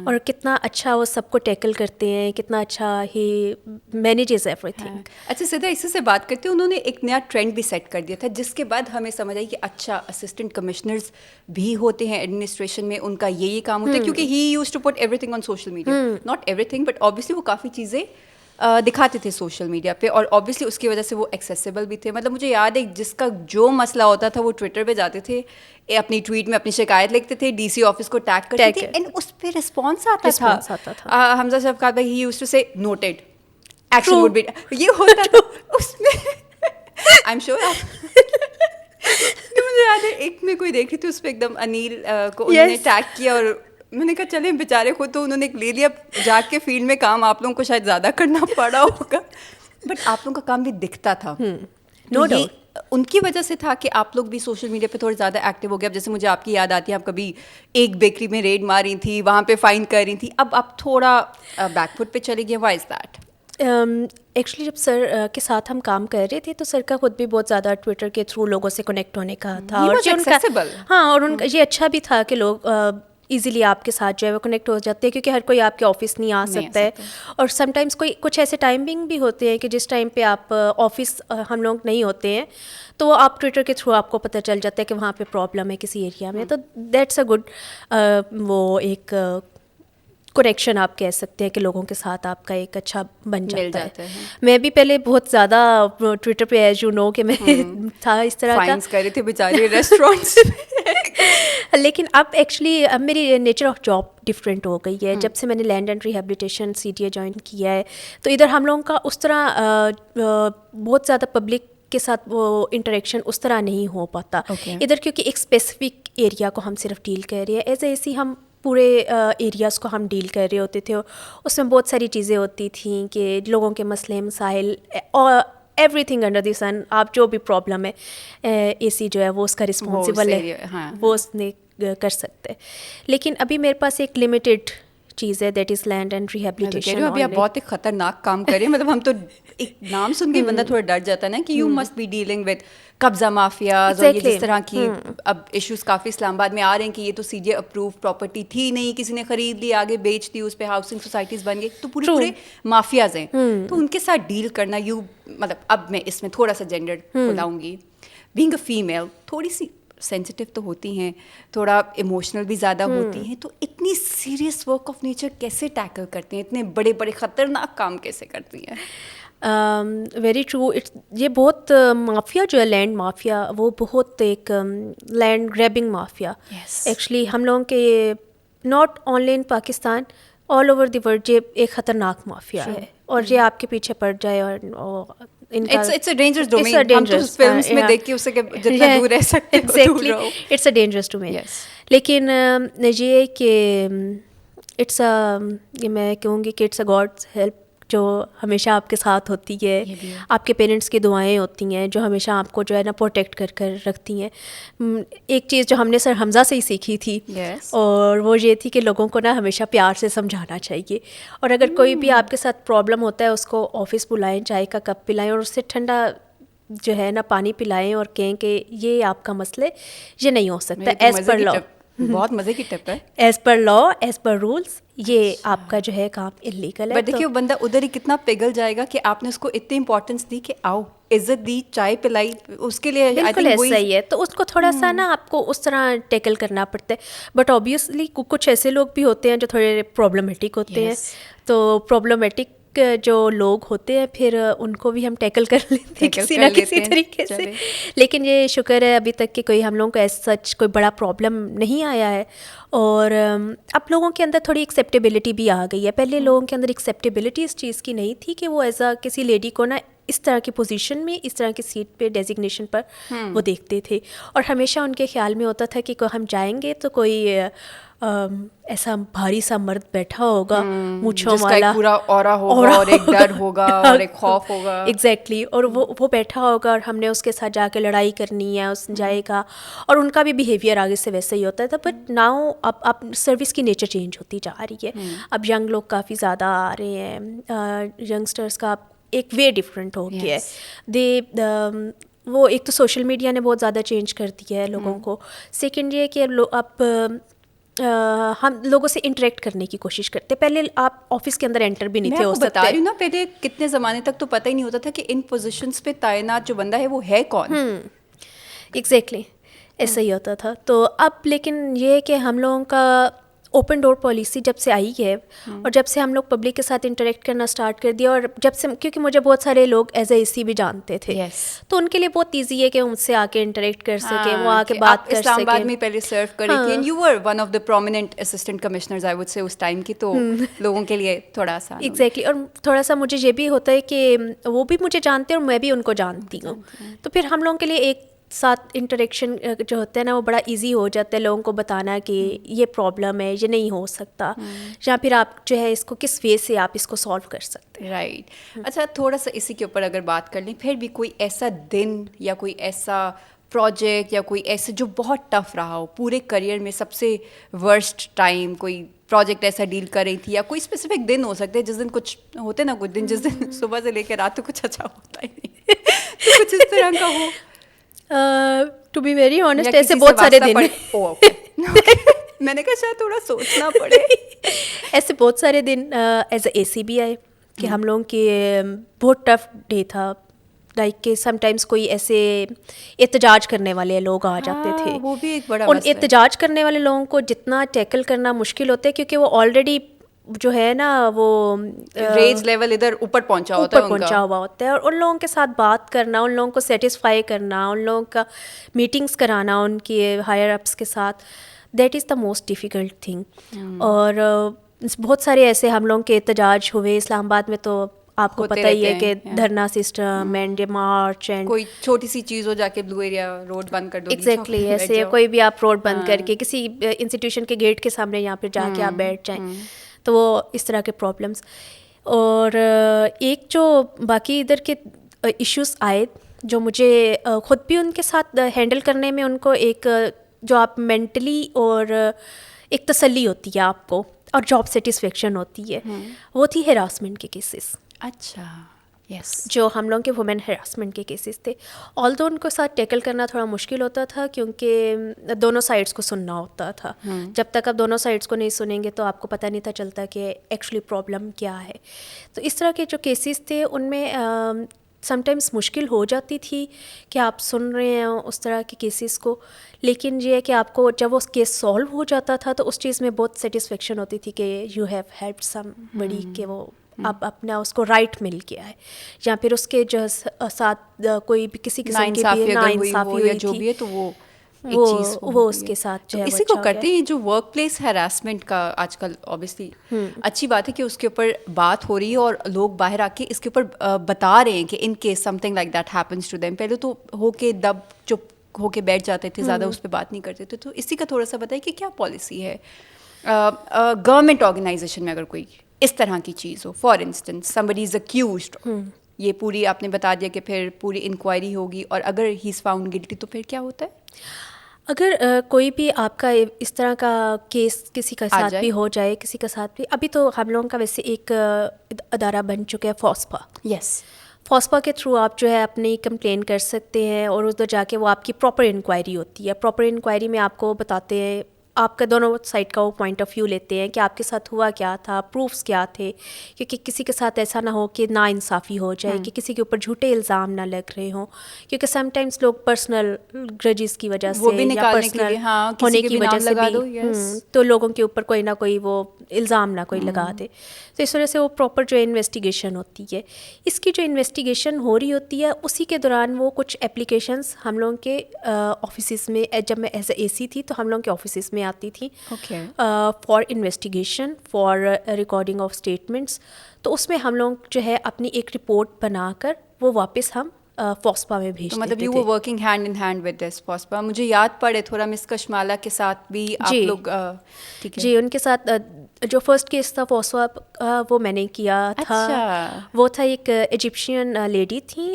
اور کتنا اچھا وہ سب کو ٹیکل کرتے ہیں, کتنا اچھا ہی مینیجز ایوری تھنگ. اچھا سیدھا اسی سے بات کرتے ہیں, انہوں نے ایک نیا ٹرینڈ بھی سیٹ کر دیا تھا جس کے بعد ہمیں سمجھ آئی کہ اچھا اسسٹنٹ کمشنرز بھی ہوتے ہیں ایڈمنسٹریشن میں, ان کا یہی کام ہوتا ہے, کیونکہ he used to put everything on social media, not everything but obviously وہ کافی چیزیں دکھاتے تھے سوشل میڈیا پہ, اور آبویسلی اس کی وجہ سے وہ ایکسیسیبل بھی تھے. مطلب مجھے یاد ہے جس کا جو مسئلہ ہوتا تھا وہ ٹویٹر پہ جاتے تھے, اپنی ٹویٹ میں اپنی شکایت لکھتے تھے, ڈی سی آفس کو ٹیگ کرتے تھے, اینڈ اس پہ رسپانس آتا تھا. حمزہ شفقات بھائی ہی یوزڈ ٹو سے نوٹڈ, ایکشن وڈ بی, یہ ہوتا تھا اس میں. آئی ایم شیور مجھے یاد ہے ایک میں کوئی دیکھ رہی تھی, اس پہ ایک دم انیل کو انہوں نے ٹیگ کیا, اور میں نے کہا چلیں بیچارے خود تو انہوں نے لے لیا, جا کے فیلڈ میں کام آپ لوگوں کو شاید زیادہ کرنا پڑا ہوگا, بٹ آپ لوگوں کا کام بھی دکھتا تھا. نو ڈاؤٹ ان کی وجہ سے تھا کہ آپ لوگ بھی سوشل میڈیا پہ تھوڑے زیادہ ایکٹیو ہو گئے. اب جیسے مجھے آپ کی یاد آتی ہے, آپ کبھی ایک بیکری میں ریڈ مار رہی تھی, وہاں پہ فائن کر رہی تھی, اب آپ تھوڑا بیک فٹ پہ چلی گئی. Y is that? ایکچولی جب سر کے ساتھ ہم کام کر رہے تھے تو سر کا خود بھی بہت زیادہ ٹویٹر کے تھرو لوگوں سے کنیکٹ ہونے کا تھا, اور ان کا یہ اچھا بھی تھا کہ لوگ ایزیلی آپ کے ساتھ جو ہے وہ کنیکٹ ہو جاتے ہیں, کیونکہ ہر کوئی آپ کے آفس نہیں آ سکتا ہے, اور سم ٹائمس کوئی کچھ ایسے ٹائمنگ بھی ہوتے ہیں کہ جس ٹائم پہ آپ آفس ہم لوگ نہیں ہوتے ہیں, تو آپ ٹویٹر کے تھرو آپ کو پتہ چل جاتا ہے کہ وہاں پہ پرابلم ہے کسی ایریا میں. تو دیٹس اے گڈ وہ ایک کنیکشن آپ کہہ سکتے ہیں کہ لوگوں کے ساتھ آپ کا ایک اچھا بن جاتا ہے. میں بھی پہلے بہت زیادہ ٹویٹر پہ ایز یو نو کہ میں تھا اس طرح کا, کر رہے تھے بیچارے ریسٹورینٹس, لیکن اب ایکچولی اب میری نیچر آف جاب ڈفرینٹ ہو گئی ہے. جب سے میں نے land and rehabilitation CTA join کیا ہے, تو ادھر ہم لوگوں کا اس طرح بہت زیادہ پبلک کے ساتھ وہ انٹریکشن اس طرح نہیں ہو پاتا ادھر, کیونکہ ایک اسپیسیفک ایریا کو ہم صرف ڈیل کر رہے ہیں. ایز اے سی ہم پورے ایریاز کو ہم ڈیل کر رہے ہوتے تھے, اس میں بہت ساری چیزیں ہوتی تھیں کہ لوگوں کے مسئلے مسائل اور ایوری تھنگ انڈر دی سن, آپ جو بھی پرابلم ہے AC جو ہے وہ اس کا رسپانسیبل ہے, وہ اس نے کر سکتے. لیکن ابھی میرے پاس ایک لمیٹیڈ چیز ہے, that is land and rehabilitation. ابھی آپ بہت ایک خطرناک کام کریں, مطلب ہم تو ایک نام سن کے بندہ تھوڑا ڈر جاتا ہے نا کہ you must be dealing with قبضہ مافیاز, اور یہ جس طرح کی اب ایشوز کافی اسلام آباد میں آ رہے ہیں کہ یہ تو CJ اپروو پراپرٹی تھی نہیں, کسی نے خرید لی, آگے بیچ دی, اس پہ ہاؤسنگ سوسائٹیز بن گئی, تو پورے مافیاز ہیں. تو ان کے ساتھ ڈیل کرنا, مطلب اب میں اس میں تھوڑا سا جینڈر بلاؤں گی, بینگ اے فیمیل تھوڑی سی سینسٹیو تو ہوتی ہیں, تھوڑا ایموشنل بھی زیادہ ہوتی ہیں, تو اتنی سیریس ورک آف نیچر کیسے ٹیکل کرتی ہیں, اتنے بڑے بڑے خطرناک کام کیسے کرتی ہیں؟ Very true. یہ بہت مافیا جو ہے لینڈ مافیا, وہ بہت ایک لینڈ گریبنگ مافیا ایکچولی ہم لوگوں کے, not only in Pakistan all over the world یہ ایک خطرناک مافیا ہے, اور یہ آپ کے پیچھے پڑ جائے اور ان کا It's a dangerous domain. ہم تو فلمس میں دیکھ کے اسے کہ جتنا دور رہ سکتے ہو دور رہو. It's a dangerous domain. Yes. لیکن یہ کہ اٹس یہ میں کہوں گی کہ اٹس اے گاڈس ہیلپ جو ہمیشہ آپ کے ساتھ ہوتی ہے, آپ کے پیرنٹس کی دعائیں ہوتی ہیں جو ہمیشہ آپ کو جو ہے نا پروٹیکٹ کر کر رکھتی ہیں. ایک چیز جو ہم نے سر حمزہ سے ہی سیکھی تھی, اور وہ یہ تھی کہ لوگوں کو نا ہمیشہ پیار سے سمجھانا چاہیے, اور اگر کوئی بھی آپ کے ساتھ پرابلم ہوتا ہے اس کو آفس بلائیں, چائے کا کپ پلائیں, اور اس سے ٹھنڈا جو ہے نا پانی پلائیں, اور کہیں کہ یہ آپ کا مسئلہ یہ نہیں ہو سکتا ایز پر لا. بہت مزے کی ٹپ ہے. ایز پر لا, ایز پر رولس, یہ آپ کا جو ہے کام انلیگل ہے. بٹ دیکھیے بندہ ادھر ہی کتنا پگھل جائے گا کہ آپ نے اس کو اتنی امپورٹینس دی کہ آؤ, عزت دی, چائے پلائی, اس کے لیے بالکل ایسا ہی ہے. تو اس کو تھوڑا سا نا آپ کو اس طرح ٹیکل کرنا پڑتا ہے. بٹ آبویسلی کچھ ایسے لوگ بھی ہوتے ہیں جو تھوڑے پرابلمٹک ہوتے ہیں, تو پرابلمٹک جو لوگ ہوتے ہیں پھر ان کو بھی ہم ٹیکل کر لیتے ہیں کسی نہ کسی طریقے سے. لیکن یہ شکر ہے ابھی تک کہ کوئی ہم لوگوں کو ایز سچ کوئی بڑا پرابلم نہیں آیا ہے, اور اب لوگوں کے اندر تھوڑی ایکسیپٹیبلٹی بھی آ گئی ہے. پہلے لوگوں کے اندر ایکسیپٹیبلٹی اس چیز کی نہیں تھی کہ وہ ایز اے کسی لیڈی کو نا اس طرح کی پوزیشن میں, اس طرح کی سیٹ پہ, ڈیزگنیشن پر وہ دیکھتے تھے, اور ہمیشہ ان کے خیال میں ہوتا تھا کہ ہم جائیں گے تو کوئی ایسا بھاری سا مرد بیٹھا ہوگا مونچھوں والا, پورا اورا ہوگا اور ایک ڈر ہوگا اور ایک خوف ہوگا. ایگزیکٹلی. اور وہ بیٹھا ہوگا اور ہم نے اس کے ساتھ جا کے لڑائی کرنی ہے, اس جائے گا, اور ان کا بھی بیہیویئر آگے سے ویسے ہی ہوتا تھا. بٹ ناؤ اب سروس کی نیچر چینج ہوتی جا رہی ہے. اب ینگ لوگ کافی زیادہ آ رہے ہیں, ینگسٹرس کا ایک وے ڈفرینٹ ہو گیا ہے. وہ ایک تو سوشل میڈیا نے بہت زیادہ چینج کر دیا ہے لوگوں کو. سیکنڈ یہ کہ اب ہم لوگوں سے انٹریکٹ کرنے کی کوشش کرتے. پہلے آپ آفس کے اندر انٹر بھی نہیں تھے ہو سکتے. میں بتا رہی ہوں نا, پہلے کتنے زمانے تک تو پتہ ہی نہیں ہوتا تھا کہ ان پوزیشنز پہ تعینات جو بندہ ہے وہ ہے کون. ایگزیکٹلی ایسا ہی ہوتا تھا. تو اب لیکن یہ ہے کہ ہم لوگوں کا اوپن ڈور پالیسی جب سے آئی ہے, اور جب سے ہم لوگ پبلک کے ساتھ انٹریکٹ کرنا اسٹارٹ کر دیا, اور جب سے کیونکہ مجھے بہت سارے لوگ ایز اے اے سی بھی جانتے تھے, تو ان کے لیے بہت ایزی ہے کہ ان سے آ کے انٹریکٹ کر سکیں, وہ آ کے بات کر سکیں. اسلام آباد میں پہلے سرو کر رہی تھی, and you were one of the prominent assistant commissioners I would say اس ٹائم کی, تو لوگوں کے لیے تھوڑا آسان. ایگزیکٹلی. اور تھوڑا سا مجھے یہ بھی ہوتا ہے کہ وہ بھی مجھے جانتے ہیں اور میں بھی ان کو جانتی ہوں, تو پھر ہم لوگوں کے لیے ایک ساتھ انٹریکشن جو ہوتا ہے نا وہ بڑا ایزی ہو جاتا ہے لوگوں کو بتانا کہ یہ پرابلم ہے, یہ نہیں ہو سکتا, یا پھر آپ جو ہے اس کو کس وے سے آپ اس کو سالو کر سکتے ہیں. رائٹ. اچھا, تھوڑا سا اسی کے اوپر اگر بات کر لیں, پھر بھی کوئی ایسا دن یا کوئی ایسا پروجیکٹ یا کوئی ایسے جو بہت ٹف رہا ہو پورے کریئر میں, سب سے ورسٹ ٹائم, کوئی پروجیکٹ ایسا ڈیل کر رہی تھی, یا کوئی اسپیسیفک دن ہو سکتے ہیں جس دن کچھ ہوتے نا, کچھ دن جس دن صبح سے لے کے رات تک کچھ اچھا ہوتا ہی نہیں, تو کچھ اس طرح کا ہو. ٹو بی ویری آنیسٹ ایسے بہت سارے دن میں نے کہا شاید تھوڑا سوچنا پڑے. ایسے بہت سارے دن ایز اے سی بھی آئے کہ ہم لوگوں کے بہت ٹف ڈے تھا, لائک کہ سم ٹائمس کوئی ایسے احتجاج کرنے والے لوگ آ جاتے تھے. وہ بھی ایک بڑا ان احتجاج کرنے والے لوگوں کو جتنا ٹیکل کرنا مشکل ہوتا ہے, کیونکہ وہ آلریڈی جو ہے نا وہ ریج لیول ادھر اوپر پہنچا ہوا ہوتا ہے, اور ان لوگوں کے ساتھ بات کرنا, ان لوگوں کو سیٹسفائی کرنا, ان لوگوں کا میٹنگس کرانا ان کی ہائر اپس کے ساتھ, that is the most difficult thing. اور بہت سارے ایسے ہم لوگوں کے احتجاج ہوئے اسلام آباد میں, تو آپ کو پتہ ہی ہے کہ دھرنا سسٹم اینڈ مارچ, اینڈ کوئی چھوٹی سی چیز ہو جا کے بلو ایریا روڈ بند کر دو. ایگزیکٹلی ایسے کوئی بھی آپ روڈ بند کر کے کسی انسٹیٹیوشن کے گیٹ کے سامنے یہاں پہ جا کے آپ بیٹھ جائیں, تو وہ اس طرح کے پرابلمس. اور ایک جو باقی ادھر کے ایشوز آئے جو مجھے خود بھی ان کے ساتھ ہینڈل کرنے میں ان کو ایک جو آپ مینٹلی اور ایک تسلی ہوتی ہے آپ کو اور جاب سیٹسفیکشن ہوتی ہے, وہ تھی ہراسمنٹ کے کیسز. اچھا, یس, جو ہم لوگوں کے وومن ہراسمنٹ کے کیسز تھے. آلدو ان کو ساتھ ٹیکل کرنا تھوڑا مشکل ہوتا تھا کیونکہ دونوں سائڈس کو سننا ہوتا تھا. جب تک آپ دونوں سائڈس کو نہیں سنیں گے تو آپ کو پتہ نہیں تھا چلتا کہ ایکچولی پرابلم کیا ہے. تو اس طرح کے جو کیسز تھے ان میں سم ٹائمس مشکل ہو جاتی تھی کہ آپ سن رہے ہیں اس طرح کے کیسز کو, لیکن یہ ہے کہ آپ کو جب وہ کیس سالو ہو جاتا تھا تو اس چیز میں بہت سیٹسفیکشن ہوتی تھی کہ یو ہیو ہیلپ سم بڑی, کہ وہ اب اپنا اس کو رائٹ مل گیا ہے, یا پھر اس کے جو ساتھ کوئی بھی کسی قسم کی بھی ناانصافی ہوئی جو بھی ہے, تو وہ ایک چیز وہ اس کے ساتھ جو ہے اسی کو کرتے ہیں. جو ورک پلیس ہراسمنٹ کا آج کل اوبیسلی اچھی بات ہے کہ اس کے اوپر بات ہو رہی ہے اور لوگ باہر آ کے اس کے اوپر بتا رہے ہیں کہ in case something like that happens to them. پہلے تو ہو کے چپ ہو کے بیٹھ جاتے تھے, زیادہ اس پہ بات نہیں کرتے تھے. تو اسی کا تھوڑا سا بتائیں کہ کیا پالیسی ہے گورنمنٹ آرگنائزیشن میں اگر کوئی اس طرح کی چیز ہو, for instance somebody is accused, یہ پوری آپ نے بتا دیا کہ پھر پوری انکوائری ہوگی, اور اگر ہی از فاؤنڈ گلٹی تو پھر کیا ہوتا ہے؟ اگر کوئی بھی آپ کا اس طرح کا کیس کسی کے ساتھ بھی ہو جائے, کسی کے ساتھ بھی, ابھی تو ہم لوگوں کا ویسے ایک ادارہ بن چکا ہے فوسپا. یس, فوسپا کے تھرو آپ جو ہے اپنی کمپلین کر سکتے ہیں, اور ادھر جا کے وہ آپ کی پراپر انکوائری ہوتی ہے. پراپر انکوائری میں آپ کو بتاتے ہیں, آپ کا دونوں سائڈ کا وہ پوائنٹ آف ویو لیتے ہیں کہ آپ کے ساتھ ہوا کیا تھا, پروفس کیا تھے, کیونکہ کسی کے ساتھ ایسا نہ ہو کہ نا انصافی ہو جائے, کہ کسی کے اوپر جھوٹے الزام نہ لگ رہے ہوں, کیونکہ سم ٹائمس لوگ پرسنل گرجز کی وجہ سے یا پرسنل ہونے کی وجہ سے بھی تو لوگوں کے اوپر کوئی نہ کوئی وہ الزام نہ کوئی لگا دے. تو اس وجہ سے وہ پراپر جو انویسٹیگیشن ہوتی ہے, اس کی جو انویسٹیگیشن ہو رہی ہوتی ہے اسی کے دوران وہ کچھ اپلیکیشنس ہم لوگوں کے آفیسز میں, جب میں ایز اے سی تھی تو ہم لوگوں کے آفیسز میں آتی تھی for investigation, for recording of statements. تو اس میں ہم لوگ جو ہے اپنی ایک رپورٹ بنا کر وہ واپس ہم فوسپا میں بھیج دیتے تھے. مطلب you were working hand in hand with this FOSPAH. مجھے یاد پڑے تھوڑا مس کشمالا کے ساتھ بھی آپ لوگ, جی ان کے ساتھ جو فرسٹ کیس تھا فوسپا وہ میں نے کیا تھا. وہ تھا ایک ایجپشین لیڈی تھیں,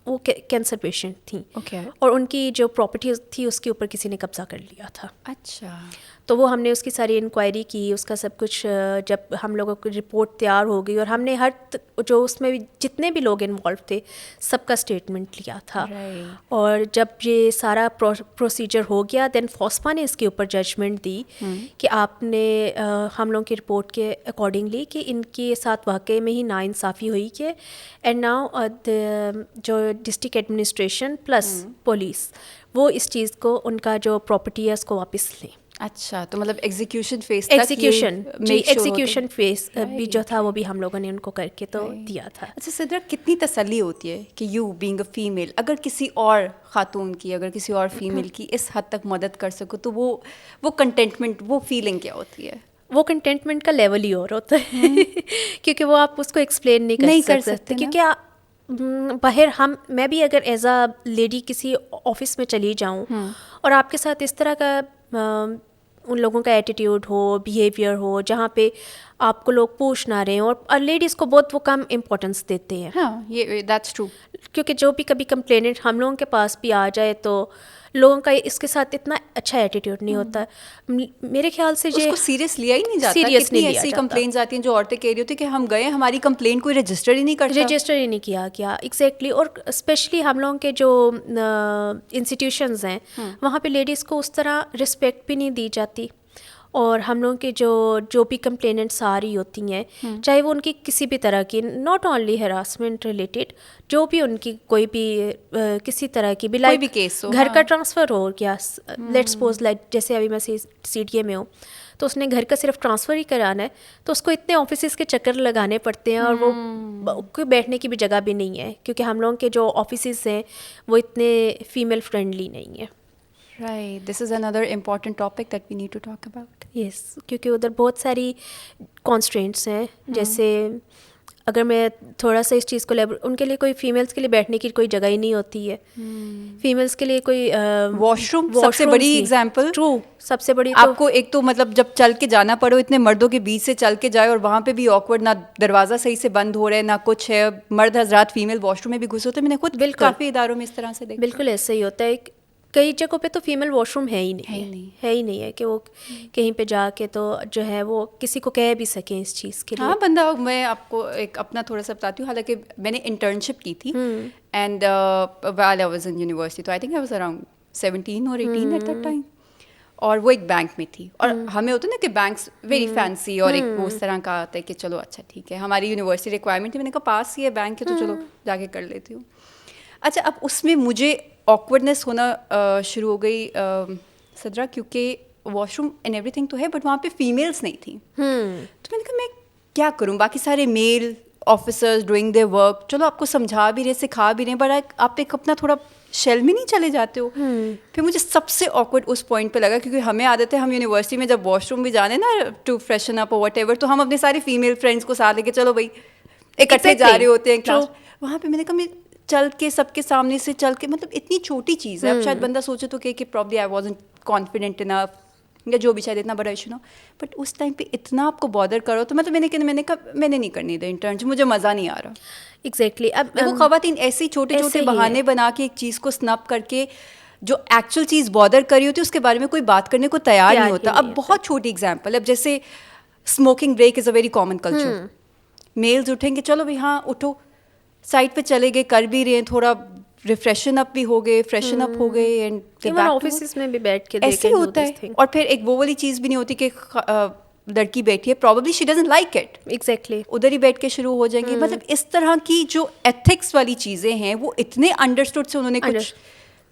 وہ کینسر پیشنٹ تھیں, اور ان کی جو پراپرٹیز تھی اس کے اوپر کسی نے قبضہ کر لیا تھا. اچھا, تو وہ ہم نے اس کی ساری انکوائری کی, اس کا سب کچھ جب ہم لوگوں کی رپورٹ تیار ہو گئی, اور ہم نے ہر جو اس میں جتنے بھی لوگ انوالو تھے سب کا اسٹیٹمنٹ لیا تھا. اور جب یہ سارا پروسیجر ہو گیا دین فوسپا نے اس کے اوپر ججمنٹ دی کہ آپ نے ہم لوگوں کی رپورٹ کے اکارڈنگلی کہ ان کے ساتھ واقعی میں ہی ناانصافی ہوئی کہ اینڈ ناؤ جو ڈسٹرکٹ ایڈمنسٹریشن پلس پولیس وہ اس چیز کو ان کا جو پراپرٹی ہے اس کو واپس لیں. اچھا, تو مطلب ایگزیکیوشن فیس ایگزیکیوشن فیس بھی جو تھا وہ بھی ہم لوگوں نے ان کو کر کے تو دیا تھا. اچھا صدرا, کتنی تسلی ہوتی ہے کہ یو بینگ اے فیمیل اگر کسی اور خاتون کی, اگر کسی اور فیمیل کی اس حد تک مدد کر سکو, تو وہ کنٹینٹمنٹ, وہ فیلنگ کیا ہوتی ہے؟ وہ کنٹینٹمنٹ کا لیول ہی اور ہوتا ہے کیونکہ وہ آپ اس کو ایکسپلین نہیں کر سکتے. کیونکہ باہر میں بھی اگر ایز اے لیڈی کسی آفس میں چلی جاؤں اور آپ کے ساتھ اس طرح کا ان لوگوں کا ایٹیٹیوڈ ہو, بیہیویئر ہو, جہاں پہ آپ کو لوگ پوچھ نہ رہے ہیں, اور لیڈیز کو بہت وہ کم امپورٹنس دیتے ہیں. ہاں, یہ دیٹس ٹرو. کیونکہ جو بھی کبھی کمپلینٹ ہم لوگوں کے پاس بھی آ جائے تو لوگوں کا اس کے ساتھ اتنا اچھا ایٹیٹیوڈ نہیں ہوتا. میرے خیال سے اس کو سیریس لیا ہی نہیں جاتا. کتنی ایسی کمپلینٹس آتی ہیں جو عورتیں کہہ رہی ہوتی ہیں کہ ہم گئے, ہماری کمپلین کوئی رجسٹر ہی نہیں کیا گیا. ایگزیکٹلی. اور اسپیشلی ہم لوگوں کے جو انسٹیٹیوشنز ہیں وہاں پہ لیڈیز کو اس طرح رسپیکٹ بھی نہیں دی جاتی, اور ہم لوگوں کے جو بھی کمپلیننٹس آ رہی ہوتی ہیں, چاہے وہ ان کی کسی بھی طرح کی, ناٹ اونلی ہراسمنٹ ریلیٹڈ, جو بھی ان کی کوئی بھی کسی طرح کی بھی, لائک گھر کا ٹرانسفر ہو گیا, لیٹ سپوز لائک جیسے ابھی میں سی ڈی اے میں ہوں تو اس نے گھر کا صرف ٹرانسفر ہی کرانا ہے, تو اس کو اتنے آفیسز کے چکر لگانے پڑتے ہیں, اور وہ بیٹھنے کی بھی جگہ بھی نہیں ہے, کیونکہ ہم لوگوں کے جو آفیسز ہیں وہ اتنے فیمیل فرینڈلی نہیں ہیں. Right. This is another important topic that we need to talk about. Yes, کیونکہ ادھر بہت ساری کانسٹرینٹس ہیں. جیسے اگر میں تھوڑا سا اس چیز کو ان کے لیے کوئی فیمیلس کے لیے بیٹھنے کی کوئی جگہ ہی نہیں ہوتی ہے. فیمیلس کے لیے کوئی واش روم سب سے بڑی ایگزامپل. ٹرو, سب سے بڑی. آپ کو ایک تو مطلب جب چل کے جانا پڑے, اتنے مردوں کے بیچ سے چل کے جائے, اور وہاں پہ بھی آکورڈ, نہ دروازہ صحیح سے بند ہو رہا ہے نہ کچھ ہے, مرد حضرات فیمیل واش روم میں بھی گھس ہوتے ہیں. میں نے خود کافی اداروں میں اس طرح سے دیکھا. بالکل ایسا ہی ہوتا ہے. کئی جگہوں پہ تو فیمیل واش روم ہے ہی نہیں ہے کہ وہ کہیں پہ جا کے تو جو ہے وہ کسی کو کہہ بھی سکیں اس چیز کے لیے. ہاں بندہ, میں آپ کو ایک اپنا تھوڑا سا بتاتی ہوں. حالانکہ میں نے انٹرنشپ کی تھی and well I was in university, تو I think I was around 17 اور 18 ایٹ دیٹ ٹائم, اور وہ ایک بینک میں تھی. اور ہمیں ہوتا نا کہ بینکس ویری فینسی, اور ایک وہ اس طرح کا آتا ہے کہ چلو اچھا ٹھیک ہے, ہماری یونیورسٹی ریکوائرمنٹ تھی, میں نے کہا پاس ہی ہے بینک ہے تو چلو جا کے کر لیتی ہوں. اچھا, اب اس میں مجھے آکورڈنیس ہونا شروع ہو گئی صدرا, کیونکہ wash room and every thing تو ہے بٹ وہاں پہ فیمیلس نہیں تھیں. تو میں نے کہا میں کیا کروں, باقی سارے میل آفیسرز ڈوئنگ دیئر ورک, چلو آپ کو سمجھا بھی رہے سکھا بھی رہے ہیں, بٹ آپ ایک اپنا تھوڑا شیل میں نہیں چلے جاتے ہو. پھر مجھے سب سے آکورڈ اس پوائنٹ پہ لگا, کیونکہ ہمیں عادت ہے ہم یونیورسٹی میں جب واش روم بھی جانے نا ٹو فریشن اپ اور واٹ ایور, تو ہم اپنے ساری فیمیل فرینڈس کو ساتھ لے کے چلو بھائی اکٹھے جا رہے ہوتے ہیں کلاس. وہاں پہ میں نے کہا میں چل کے سب کے سامنے سے چل کے, مطلب اتنی چھوٹی چیز ہے, اب شاید بندہ سوچے تو کہ probably I wasn't confident enough یا جو بھی شاید اتنا بڑا ایشو نہ, بٹ اس ٹائم پہ اتنا آپ کو بادر کرو تو مطلب میں نے کہا میں نے نہیں کرنی تھا انٹرنشپ, مجھے مزہ نہیں آ رہا. ایگزیکٹلی. اب دیکھو خواتین ایسے چھوٹے چھوٹے بہانے بنا کے ایک چیز کو سنپ کر کے جو ایکچوئل چیز بادر کری ہوتی ہے اس کے بارے میں کوئی بات کرنے کو تیار نہیں ہوتا. اب بہت چھوٹی ایگزامپل, اب جیسے smoking break is a very common culture. Males اٹھیں گے چلو بھائی ہاں اٹھو, سائڈ پہ چلے گئے, کر بھی رہے ہیں, تھوڑا ریفریشن اپ بھی ہو گئے, فریشن اپ ہو گئے, اینڈ آفیسز میں بھی بیٹھ کے ایسے ہوتا ہے. اور پھر ایک وہ والی چیز بھی نہیں ہوتی کہ لڑکی بیٹھی ہے probably she doesn't like it, exactly ادھر ہی بیٹھ کے شروع ہو جائیں گے. مطلب اس طرح کی جو ایتھکس والی چیزیں ہیں وہ اتنے انڈرسٹوڈ سے انہوں نے کچھ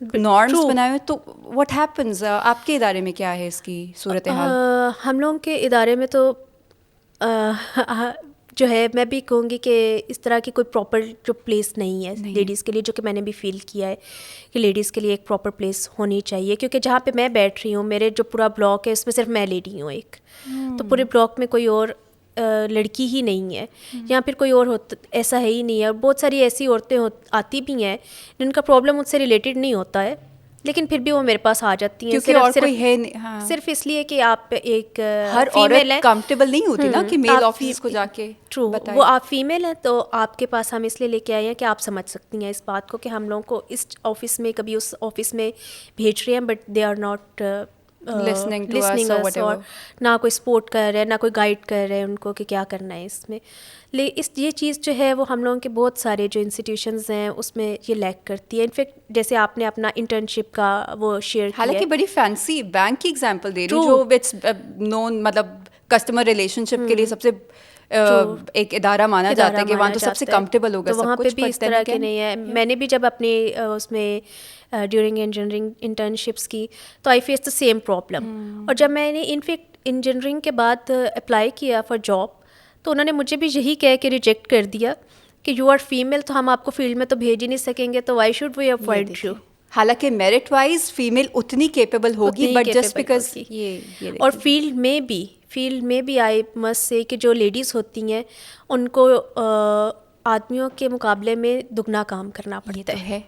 نارمس بنائے ہوئے. تو واٹ ہیپنز, آپ کے ادارے میں کیا ہے اس کی صورتحال؟ ہم لوگوں کے ادارے میں تو جو ہے میں بھی کہوں گی کہ اس طرح کی کوئی پراپر جو پلیس نہیں ہے لیڈیز کے لیے, جو کہ میں نے بھی فیل کیا ہے کہ لیڈیز کے لیے ایک پراپر پلیس ہونی چاہیے. کیونکہ جہاں پہ میں بیٹھ رہی ہوں, میرے جو پورا بلاک ہے اس میں صرف میں لیڈی ہوں ایک, تو پورے بلاک میں کوئی اور لڑکی ہی نہیں ہے, یا پھر کوئی اور ایسا ہے ہی نہیں ہے. اور بہت ساری ایسی عورتیں آتی بھی ہیں جن کا پرابلم مجھ سے ریلیٹڈ نہیں ہوتا ہے, لیکن پھر بھی وہ میرے پاس آ جاتی ہیں صرف اس لیے کہ آپ ایک ہر فیمیل ہیں, کمفرٹیبل نہیں ہوتی نا کہ میل آفس کو جا کے. ٹرو, وہ آپ فیمیل ہیں تو آپ کے پاس ہم اس لیے لے کے آئے ہیں کہ آپ سمجھ سکتی ہیں اس بات کو کہ ہم لوگوں کو اس آفس میں کبھی اس آفس میں بھیج رہے ہیں, but they are not listening اور نہ کوئی سپورٹ کر رہے ہیں, نہ کوئی گائڈ کر رہے ہیں ان کو کہ کیا کرنا ہے اس میں. یہ چیز جو ہے وہ ہم لوگوں کے بہت سارے جو انسٹیٹیوشنز ہیں اس میں یہ لیک کرتی ہے. انفیکٹ جیسے آپ نے اپنا انٹرنشپ کا وہ شیئر کیا, حالانکہ بڑی فینسی بینک کی ایگزامپل دے رہی ہوں جو اٹس نون, مطلب کسٹمر ریلیشن شپ کے لیے سب سے ایک ادارہ مانا جاتا ہے کہ وہاں تو سب سے کمفرٹیبل ہوگا, تو وہاں پہ بھی اس طرح کے نہیں ہے. میں نے بھی جب اپنے اس میں ڈیورنگ انجینئرنگ انٹرنشپس کی تو I face the same problem. اور جب میں نے انفیکٹ انجینئرنگ کے بعد اپلائی کیا فار جاب تو انہوں نے مجھے بھی یہی کہہ کے ریجیکٹ کر دیا کہ یو آر فیمیل, تو ہم آپ کو فیلڈ میں تو بھیج ہی نہیں سکیں گے, تو why should we appoint you. حالانکہ میرٹ وائز فیمیل اتنی کیپیبل ہوگی, بٹ جسٹ بیکاز اور فیلڈ میں بھی آئی مسٹ سے کہ جو لیڈیز ہوتی ہیں ان کو آدمیوں کے مقابلے میں دگنا کام کرنا پڑتا ہے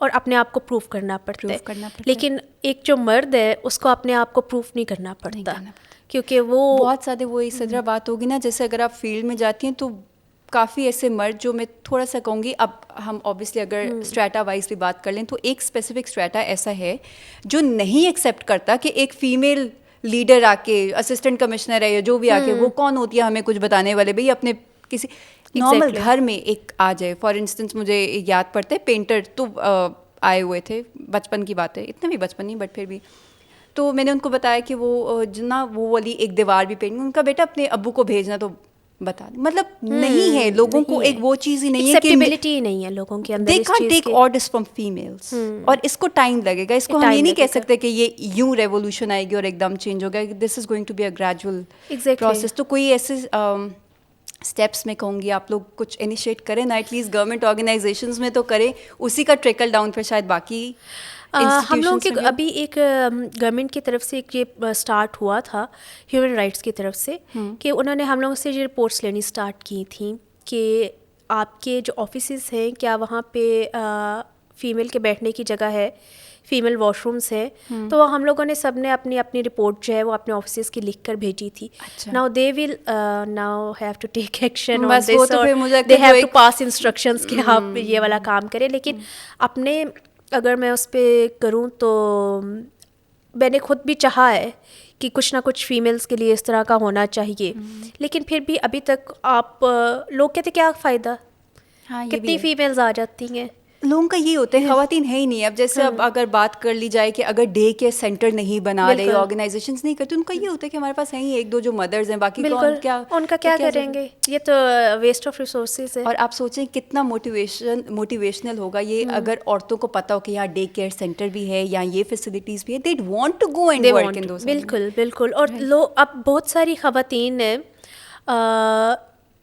اور اپنے آپ کو پروف کرنا پڑتا ہے. لیکن ایک جو مرد ہے اس کو اپنے آپ کو پروف نہیں کرنا پڑتا, کیونکہ وہ بہت زیادہ وہی صدرہ بات ہوگی نا. جیسے اگر آپ فیلڈ میں جاتی ہیں تو کافی ایسے مرد, جو میں تھوڑا سا کہوں گی, اب ہم اوبیسلی اگر اسٹریٹا وائز بھی بات کر لیں تو ایک اسپیسیفک اسٹریٹا ایسا ہے جو نہیں ایکسیپٹ کرتا کہ ایک فیمیل لیڈر آ کے, اسسٹنٹ کمشنر ہے یا جو بھی آ کے, وہ کون ہوتی ہے ہمیں کچھ بتانے والے, بھائی اپنے کسی نارمل گھر میں ایک آ جائے. فار انسٹنس مجھے یاد پڑتا ہے پینٹر تو آئے ہوئے تھے, بچپن کی بات ہے, اتنا بھی بچپن نہیں بٹ پھر بھی, تو میں نے ان کو بتایا کہ وہ جنا وہ والی ایک دیوار بھی پینٹ, ان کا بیٹا اپنے ابو کو بھیجنا تو بتا دیں. مطلب نہیں ہے لوگوں کو, ایک وہ چیز ہی نہیں ہے, ایکسیپٹیبلٹی نہیں ہے لوگوں کے اندر, they can't take orders from females. اور اس کو ٹائم لگے گا, اس کو ہم یہ نہیں کہہ سکتے کہ یہ یوں ریولیوشن آئے گی اور ایک دم چینج ہوگا. This is going to be a gradual process. تو کوئی ایسے اسٹیپس میں کہوں گی آپ لوگ کچھ انیشیٹ کریں نا, ایٹ لیسٹ گورنمنٹ آرگنائزیشنز میں تو کریں, اسی کا ٹریکل ڈاؤن پھر شاید باقی. ہم لوگوں کے ابھی ایک گورنمنٹ کی طرف سے ایک یہ اسٹارٹ ہوا تھا ہیومن رائٹس کی طرف سے, کہ انہوں نے ہم لوگوں سے یہ رپورٹس لینی اسٹارٹ کی تھیں کہ آپ کے جو آفیسز ہیں کیا وہاں پہ فیمیل کے بیٹھنے کی جگہ ہے, فیمیل واش رومس ہیں. تو ہم لوگوں نے سب نے اپنی اپنی رپورٹ جو ہے وہ اپنے آفیسز کی لکھ کر بھیجی تھی. Now they will now have to take action on this, اور they have to pass instructions کہ آپ یہ والا کام کریں. لیکن اپنے اگر میں اس پہ کروں تو میں نے خود بھی چاہا ہے کہ کچھ نہ کچھ فیمیلز کے لیے اس طرح کا ہونا چاہیے, لیکن پھر بھی ابھی تک آپ لوگ کہتے کیا فائدہ, کتنی فیمیلز آ جاتی ہیں. لوگوں کا یہ ہوتا ہے, خواتین ہے ہی نہیں. اب جیسے اب اگر بات کر لی جائے کہ اگر ڈے کے سینٹر نہیں بنا رہے, آرگنائزیشنز نہیں کرتے, ان کا یہ ہوتا ہے کہ ہمارے پاس ہیں ایک دو جو مدرز ہیں, باقی ان کا کیا کریں گے, یہ تو ویسٹ آف ریسورسز ہے. اور آپ سوچیں کتنا موٹیویشنل ہوگا یہ اگر عورتوں کو پتہ ہو کہ یہاں ڈے کیئر سینٹر بھی ہے یا یہ فیسلٹیز بھی ہے, they want to go and work in those. بالکل. اور اب بہت ساری خواتین ہیں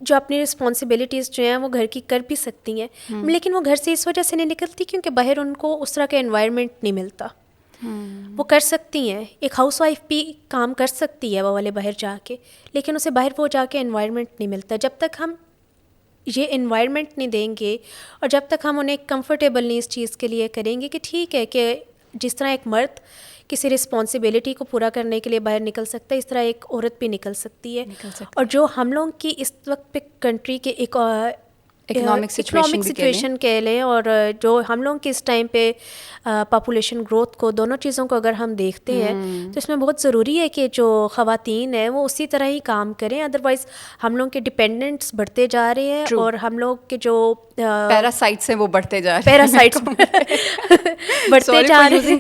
جو اپنی رسپانسبلٹیز جو ہیں وہ گھر کی کر بھی سکتی ہیں, لیکن وہ گھر سے اس وجہ سے نہیں نکلتی کیونکہ باہر ان کو اس طرح کا انوائرمنٹ نہیں ملتا. وہ کر سکتی ہیں, ایک ہاؤس وائف بھی کام کر سکتی ہے وہ والے باہر جا کے, لیکن اسے باہر وہ جا کے انوائرمنٹ نہیں ملتا. جب تک ہم یہ انوائرمنٹ نہیں دیں گے اور جب تک ہم انہیں کمفرٹیبل نہیں اس چیز کے لیے کریں گے کہ ٹھیک ہے کہ جس طرح ایک مرد کسی رسپانسبلٹی کو پورا کرنے کے لیے باہر نکل سکتا ہے, اس طرح ایک عورت بھی نکل سکتی ہے. اور جو ہم لوگوں کی اس وقت پہ کنٹری کے ایک اکنامک سچویشن کہہ لیں, اور جو ہم لوگوں کے اس ٹائم پہ پاپولیشن گروتھ کو, دونوں چیزوں کو اگر ہم دیکھتے ہیں تو اس میں بہت ضروری ہے کہ جو خواتین ہیں وہ اسی طرح ہی کام کریں, ادروائز ہم لوگوں کے ڈپینڈنٹس بڑھتے جا رہے ہیں اور ہم لوگ کے جو پیراسائٹس ہیں وہ بڑھتے جا رہے ہیں. پیراسائٹس بڑھتے جا رہے ہیں.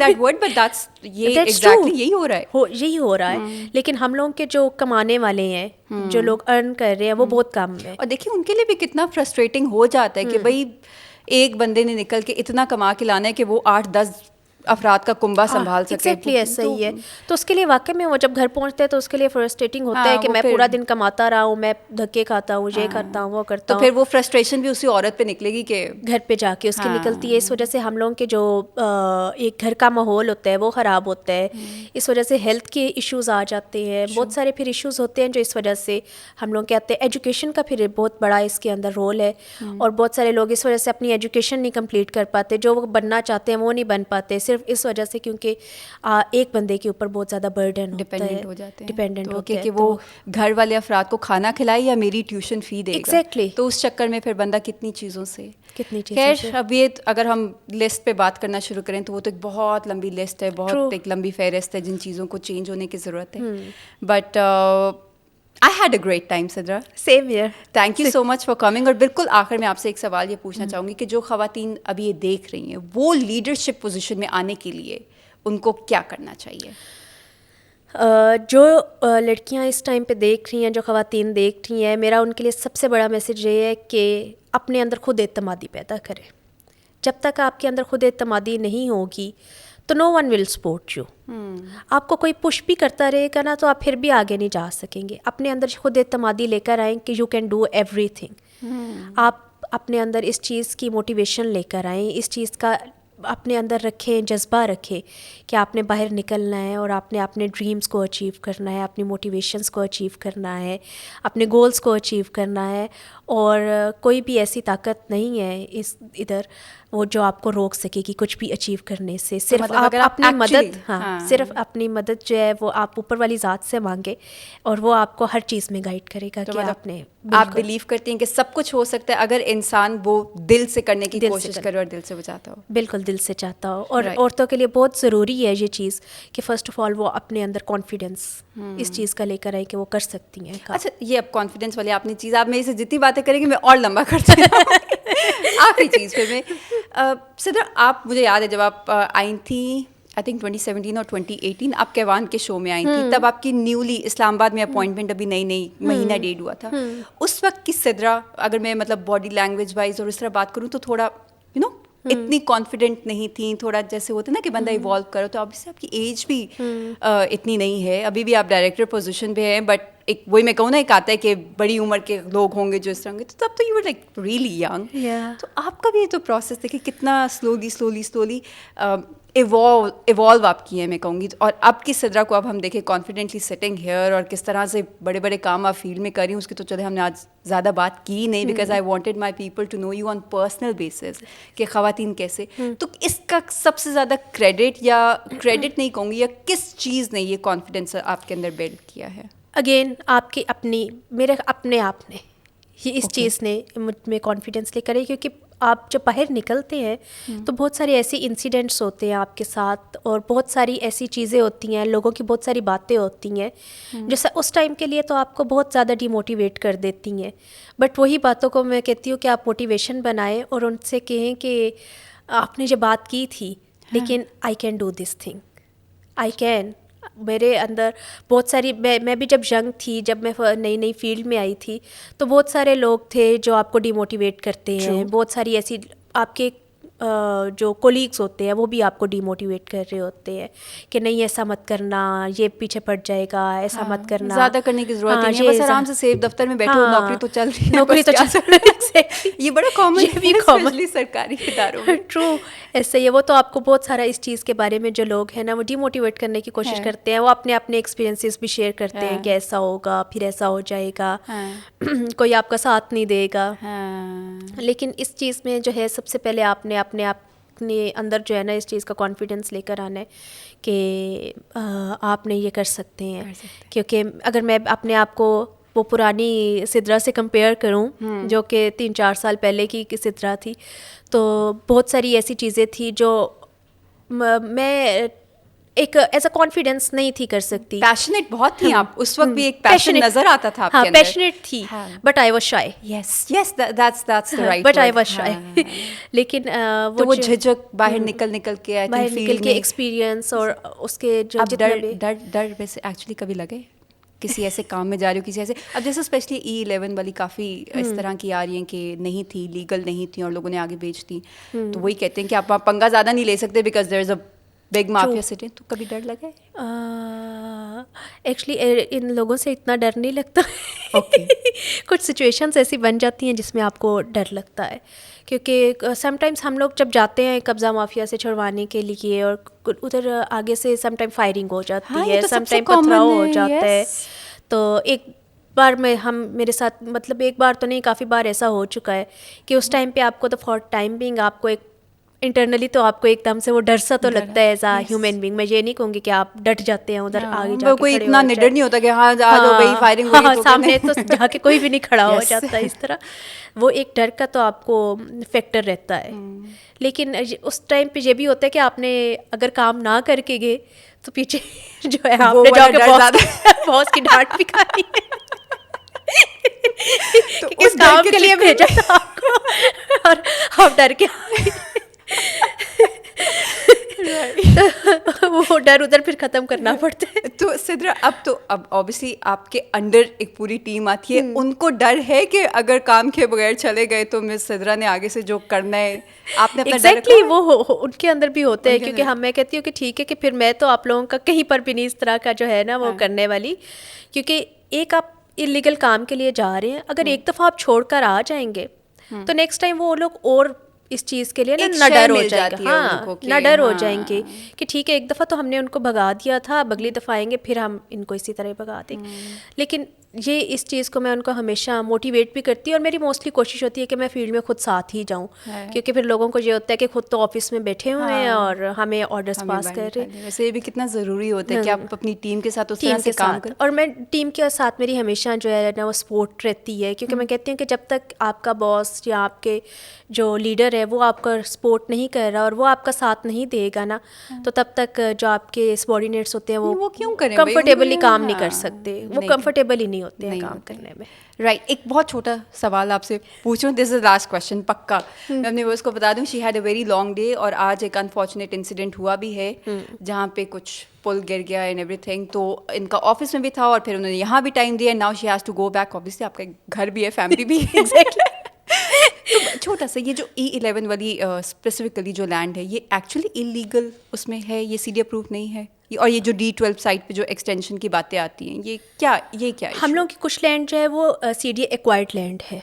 یہی ہو رہا ہے, یہی ہو رہا ہے. لیکن ہم لوگ کے جو کمانے والے ہیں, جو لوگ ارن کر رہے ہیں, وہ بہت کم ہے. اور دیکھیے ان کے لیے بھی کتنا فرسٹریٹنگ ہو جاتا ہے کہ بھائی ایک بندے نے نکل کے اتنا کما کے لانا ہے کہ وہ 8-10 افراد کا کنبہ سنبھال سکے. ایگزیکٹلی ایسا ہی ہے. تو اس کے لیے واقعی میں وہ جب گھر پہنچتے ہیں تو اس کے لیے فرسٹریٹنگ ہوتا ہے کہ میں پورا دن کماتا رہا ہوں, میں دھکے کھاتا ہوں, یہ کرتا ہوں, وہ کرتا ہوں. تو پھر وہ فرسٹریشن بھی اسی عورت پہ نکلے گی کہ گھر پہ جا کے اس کی نکلتی ہے. اس وجہ سے ہم لوگوں کے جو ایک گھر کا ماحول ہوتا ہے وہ خراب ہوتا ہے. اس وجہ سے ہیلتھ کے ایشوز آ جاتے ہیں, بہت سارے پھر ایشوز ہوتے ہیں جو اس وجہ سے ہم لوگ کہتے ہیں. ایجوکیشن کا پھر بہت بڑا اس کے اندر رول ہے, اور بہت سارے لوگ اس وجہ سے اپنی ایجوکیشن نہیں کمپلیٹ کر پاتے, جو وہ بننا چاہتے ہیں وہ نہیں بن پاتے, صرف اس وجہ سے کیونکہ ایک بندے کے اوپر بہت زیادہ برڈن ڈپینڈنٹ ہو جاتے ہیں, ڈپینڈنٹ ہوتے ہیں کہ وہ گھر والے افراد کو کھانا کھلائے یا میری ٹیوشن فی دے گا. ایگزیکٹلی. تو اس چکر میں پھر بندہ کتنی چیزوں سے خیر. اب یہ اگر ہم لسٹ پہ بات کرنا شروع کریں تو وہ تو ایک بہت لمبی لسٹ ہے, بہت ایک لمبی فہرست ہے جن چیزوں کو چینج ہونے کی ضرورت ہے. But I had a great time, Sidra. Same here. Thank you so much for coming. اور بالکل آخر میں آپ سے ایک سوال یہ پوچھنا چاہوں گی کہ جو خواتین ابھی یہ دیکھ رہی ہیں وہ لیڈرشپ پوزیشن میں آنے کے لیے ان کو کیا کرنا چاہیے؟ جو لڑکیاں اس ٹائم پہ دیکھ رہی ہیں, جو خواتین دیکھ رہی ہیں, میرا ان کے لیے سب سے بڑا میسج یہ ہے کہ اپنے اندر خود اعتمادی پیدا کریں. جب تک آپ کے اندر خود اعتمادی نہیں ہوگی تو نو ون ول سپورٹ یو. آپ کو کوئی پش بھی کرتا رہے گا نا تو آپ پھر بھی آگے نہیں جا سکیں گے. اپنے اندر خود اعتمادی لے کر آئیں کہ you can do every thing. آپ اپنے اندر اس چیز کی موٹیویشن لے کر آئیں, اس چیز کا اپنے اندر رکھیں, جذبہ رکھیں کہ آپ نے باہر نکلنا ہے اور آپ نے اپنے ڈریمز کو اچیو کرنا ہے, اپنی موٹیویشنس کو اچیو کرنا ہے, اپنے گولز کو اچیو کرنا ہے. اور کوئی بھی ایسی طاقت نہیں ہے اس ادھر وہ جو آپ کو روک سکے گی کچھ بھی اچیو کرنے سے. صرف آپ اپنی مدد, صرف اپنی مدد جو ہے وہ آپ اوپر والی ذات سے مانگے اور وہ آپ کو ہر چیز میں گائیڈ کرے گا. کہ آپ بلیو کرتی ہیں کہ سب کچھ ہو سکتا ہے اگر انسان وہ دل سے کرنے کی کوشش کرے اور دل سے وہ چاہتا ہو. بالکل دل سے چاہتا ہو. اور عورتوں کے لیے بہت ضروری ہے یہ چیز کہ فرسٹ آف آل وہ اپنے اندر کانفیڈینس اس چیز کا لے کر آئے کہ وہ کر سکتی ہیں. اچھا, یہ اب کانفیڈینس والی آپ نے چیز, آپ میرے سے جتنی باتیں کریں گے میں اور لمبا کرتی ہوں. آخری چیز پھر میں صدر, آپ مجھے یاد ہے جب آپ آئی تھیں آئی تھنک 2017 اور 2018 آپ کیوان کے شو میں آئی تھی, تب آپ کی نیولی اسلام آباد میں اپوائنٹمنٹ ابھی نئی مہینہ ڈیڑھ ہوا تھا. اس وقت کی صدرا اگر میں مطلب باڈی لینگویج وائز اور اس طرح بات کروں تو تھوڑا اتنی کانفیڈنٹ نہیں تھیں, تھوڑا جیسے ہوتا ہے نا کہ بندہ ایوالو کرو. تو اب سے آپ کی ایج بھی اتنی نہیں ہے, ابھی بھی آپ ڈائریکٹر پوزیشن پہ ہیں, بٹ ایک وہی میں کہوں نا ایک آتا ہے کہ بڑی عمر کے لوگ ہوں گے جو اس طرح ہوں گے, تو تب تو you were like really young. تو آپ کا بھی یہ تو پروسیس دیکھیں کتنا سلولی ایوالو آپ کی ہیں میں کہوں گی. اور اب کی صدرا کو اب ہم دیکھیں کانفیڈنٹلی سٹنگ ہیئر اور کس طرح سے بڑے بڑے کام آپ فیلڈ میں کر رہی ہوں, اس کی تو چلے ہم نے آج زیادہ بات کی نہیں, because I wanted my people to know you on personal basis کہ خواتین کیسے. تو اس کا سب سے زیادہ کریڈٹ نہیں کہوں گی, یا کس چیز نے یہ کانفیڈینس آپ کے اندر بلڈ کیا ہے؟ اگین آپ کی میرے اپنے آپ نے یہ اس چیز نے مجھ میں کانفیڈینس لے کر ہے, کیونکہ آپ جب باہر نکلتے ہیں تو بہت سارے ایسے انسیڈنٹس ہوتے ہیں آپ کے ساتھ, اور بہت ساری ایسی چیزیں ہوتی ہیں, لوگوں کی بہت ساری باتیں ہوتی ہیں جیسا اس ٹائم کے لیے تو آپ کو بہت زیادہ ڈی موٹیویٹ کر دیتی ہیں. بٹ وہی باتوں کو میں کہتی ہوں کہ آپ موٹیویشن بنائیں اور ان سے کہیں کہ آپ نے جو بات کی تھی لیکن I can do this thing, I can. میرے اندر بہت ساری, میں بھی جب ینگ تھی, جب میں نئی فیلڈ میں آئی تھی تو بہت سارے لوگ تھے جو آپ کو ڈی موٹیویٹ کرتے ہیں. بہت ساری ایسی آپ کے جو کولیگس ہوتے ہیں وہ بھی آپ کو ڈیموٹیویٹ کر رہے ہوتے ہیں کہ نہیں ایسا مت کرنا, یہ پیچھے پڑ جائے گا, ایسا مت کرنا, زیادہ کرنے کی ضرورت نہیں ہے, بس آرام سے سیف دفتر میں بیٹھو, نوکری تو چل رہی ہے, نوکری تو چل رہی ہے. یہ بڑا کامن ہے اسپیشلی سرکاری اداروں میں. ٹرو, ایسے ہی ہے. وہ تو آپ کو بہت سارا اس چیز کے بارے میں جو لوگ ہیں نا وہ ڈیموٹیویٹ کرنے کی کوشش کرتے ہیں, وہ اپنے ایکسپیرینسز بھی شیئر کرتے ہیں کہ ایسا ہوگا, پھر ایسا ہو جائے گا, کوئی آپ کا ساتھ نہیں دے گا. لیکن اس چیز میں جو ہے سب سے پہلے آپ نے اپنے اندر جو ہے نا اس چیز کا کانفیڈنس لے کر آنا ہے کہ آپ نے یہ کر سکتے ہیں. کیونکہ اگر میں اپنے آپ کو وہ پرانی سدرا سے کمپیئر کروں جو کہ 3-4 سال پہلے کی سدرا تھی, تو بہت ساری ایسی چیزیں تھیں جو میں ایک ایز اے کانفیڈینس نہیں تھی کر سکتی. پیشنیٹ بہت تھی آپ اس وقت بھی, ایک پیشن نظر آتا تھا آپ کے اندر. پیشنیٹ تھی but I was shy. Yes that's the right but I word. Was shy. لیکن وہ جھجک باہر نکل کے ایکسپیرینس اور اس کے جو ڈر ویسے ایکچولی کبھی لگے کسی ایسے کام میں جا رہی ہو, کسی ایسے, اب جیسے اسپیشلی E11 والی کافی اس طرح کی آ رہی ہیں کہ نہیں تھی, لیگل نہیں تھی اور لوگوں نے آگے بیچ دی, تو وہی کہتے ہیں کہ آپ پنگا زیادہ نہیں لے سکتے because there is a big mafia city. تو کبھی ڈر لگا ہے؟ ایکچولی ان لوگوں سے اتنا ڈر نہیں لگتا. کچھ سچویشنز ایسی بن جاتی ہیں جس میں آپ کو ڈر لگتا ہے, کیونکہ سم ٹائمس ہم لوگ جب جاتے ہیں قبضہ مافیا سے چھڑوانے کے لیے اور ادھر آگے سے سم ٹائم فائرنگ ہو جاتی ہے, سم ٹائم پتھراؤ ہو جاتا ہے. تو ایک بار میرے ساتھ, مطلب ایک بار تو نہیں, کافی بار ایسا ہو چکا ہے کہ اس ٹائم پہ آپ کو تو فار ٹائم بینگ آپ کو ایک انٹرنلی تو آپ کو ایک دم سے وہ ڈر سا تو لگتا ہے ایز اے ہیومن بینگ. میں یہ نہیں کہوں گی کہ آپ ڈٹ جاتے ہیں ادھر آگے جا کے, کوئی اتنا نڈر نہیں ہوتا کہ ہاں بھائی فائرنگ ہو رہی ہے سامنے تو جا کے کوئی بھی نہیں کھڑا ہو جاتا اس طرح. وہ ایک ڈر کا تو آپ کو فیکٹر رہتا ہے. لیکن اس ٹائم پہ یہ بھی ہوتا ہے کہ آپ نے اگر کام نہ کر کے گئے تو پیچھے جو ہے آپ نے جا کے باس کی ڈانٹ بھی کھانی ہے کس کام کے لیے بھیجا تھا آپ کو اور آپ ڈر کے وہ ڈر ادھر پھر ختم کرنا پڑتا ہے. تو سدرا اب obviously آپ کے انڈر ایک پوری ٹیم آتی ہے, ان کو ڈر ہے کہ اگر کام کے بغیر چلے گئے تو مس سدرا نے آگے سے جو کرنا ہے آپ نے اپنا ایگزیکٹلی وہ ان کے اندر بھی ہوتا ہے. کیونکہ میں کہتی ہوں کہ ٹھیک ہے کہ پھر میں تو آپ لوگوں کا کہیں پر بھی نہیں اس طرح کا جو ہے نا وہ کرنے والی, کیونکہ ایک آپ انلیگل کام کے لیے جا رہے ہیں, اگر ایک دفعہ آپ چھوڑ کر آ جائیں گے تو نیکسٹ ٹائم وہ لوگ اور اس چیز کے لیے نہ ڈر ہو جائے گا, ہاں نہ ڈر ہو جائیں گے کہ ٹھیک ہے ایک دفعہ تو ہم نے ان کو بھگا دیا تھا, اب اگلی دفعہ آئیں گے پھر ہم ان کو اسی طرح بھگا دیں گے. لیکن یہ اس چیز کو میں ان کو ہمیشہ موٹیویٹ بھی کرتی ہوں, اور میری موسٹلی کوشش ہوتی ہے کہ میں فیلڈ میں خود ساتھ ہی جاؤں, کیونکہ پھر لوگوں کو یہ ہوتا ہے کہ خود تو آفس میں بیٹھے ہوئے ہیں اور ہمیں آرڈرس پاس کر رہے ہیں. ویسے یہ بھی کتنا ضروری ہوتا ہے کہ آپ اپنی ٹیم کے ساتھ اس طرح سے کام کریں. اور میں ٹیم کے ساتھ میری ہمیشہ جو ہے نا وہ سپورٹ رہتی ہے, کیونکہ میں کہتی ہوں کہ جب تک آپ کا باس یا آپ کے جو لیڈر ہے وہ آپ کا سپورٹ نہیں کر رہا اور وہ آپ کا ساتھ نہیں دے گا نا, تو تب تک جو آپ کے سبارڈینیٹس ہوتے ہیں وہ کمفرٹیبلی کام نہیں کر سکتے, وہ کمفرٹیبل ہی نہیں ہوتے ہیں کام کرنے میں. رائٹ, ایک بہت چھوٹا سوال آپ سے پوچھوں, دس از لاسٹ کویشچن پکا. میں اپنے ویورز کو بتا دوں, she had a very long day, اور آج ایک انفارچونیٹ انسیڈنٹ ہوا بھی ہے جہاں پہ کچھ پل گر گیا اینڈ ایوری تھنگ. تو ان کا آفس میں بھی تھا اور پھر انہوں نے یہاں بھی ٹائم دیا, now she has to go back. Obviously آپ کا گھر بھی ہے, فیملی بھی ہے. تو چھوٹا سا یہ جو E11 والی اسپیسیفکلی جو لینڈ ہے, یہ ایکچولی انلیگل اس میں ہے, یہ CD اپروف نہیں ہے, اور یہ جو D12 سائٹ پہ جو ایکسٹینشن کی باتیں آتی ہیں یہ کیا ہم لوگوں کی کچھ لینڈ جو ہے وہ CD ایکوائرڈ لینڈ ہے.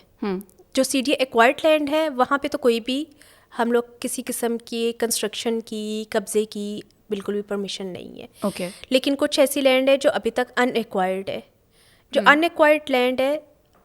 جو CD ایکوائرڈ لینڈ ہے وہاں پہ تو کوئی بھی ہم لوگ کسی قسم کی کنسٹرکشن کی, قبضے کی بالکل بھی پرمیشن نہیں ہے. اوکے. لیکن کچھ ایسی لینڈ ہے جو ابھی تک ان ایکوائرڈ ہے. جو ان ایکوائرڈ لینڈ ہے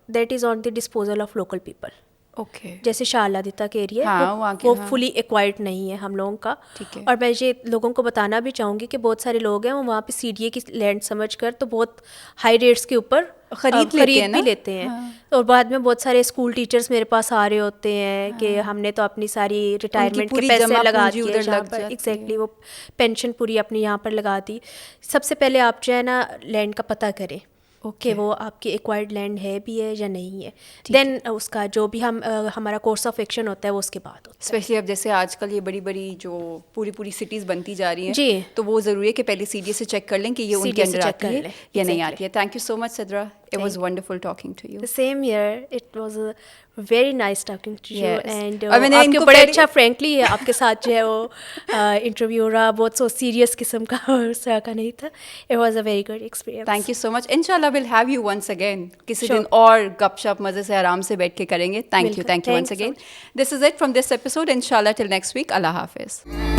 that is on the disposal of local people. Okay. جیسے شارلا دیتا کا ایریا وہ فلی ایکوائرڈ نہیں ہے ہم لوگوں کا. اور میں یہ لوگوں کو بتانا بھی چاہوں گی کہ بہت سارے لوگ ہیں وہ وہاں پہ CDA کی لینڈ سمجھ کر تو بہت ہائی ریٹس کے اوپر خرید بھی لیتے ہیں. اور بعد میں بہت سارے اسکول ٹیچرس میرے پاس آ رہے ہوتے ہیں کہ ہم نے تو اپنی ساری ریٹائرمنٹ کے پیسے لگا دیے یہاں پر. ایگزیکٹلی وہ پینشن پوری اپنی یہاں پر لگا دی. سب سے پہلے آپ جو ہے نا لینڈ کا پتہ کریں کہ وہ آپ کی ایکوائرڈ لینڈ ہے بھی ہے یا نہیں ہے. دین اس کا جو بھی ہمارا کورس آف ایکشن ہوتا ہے وہ اس کے بعد ہوتا ہے. اسپیشلی اب جیسے آج کل یہ بڑی بڑی جو پوری سٹیز بنتی جا رہی ہیں جی, تو وہ ضروری ہے کہ پہلے CDA سے چیک کر لیں کہ یہ ان کے انڈر آتی ہے یا نہیں آتی ہے. Thank you so much Sidra. It was wonderful talking to you. The same here. It was very nice talking to you. Yes. And اور میں نے آپ ان کے کو بڑے پہلے اچھا فرینکلی آپ کے ساتھ جو ہے وہ انٹرویو رہا, بہت سو سیریس قسم کا اور اس طرح کا نہیں تھا. It was a very good experience. Thank you so much. Inshallah we'll have you once again. کسی Sure. دن اور گپ شپ مزے سے آرام سے بیٹھ کے کریں گے. Thank you بالکل. once Thanks so again. much. This is it from this episode. Inshallah till next week. اللہ حافظ.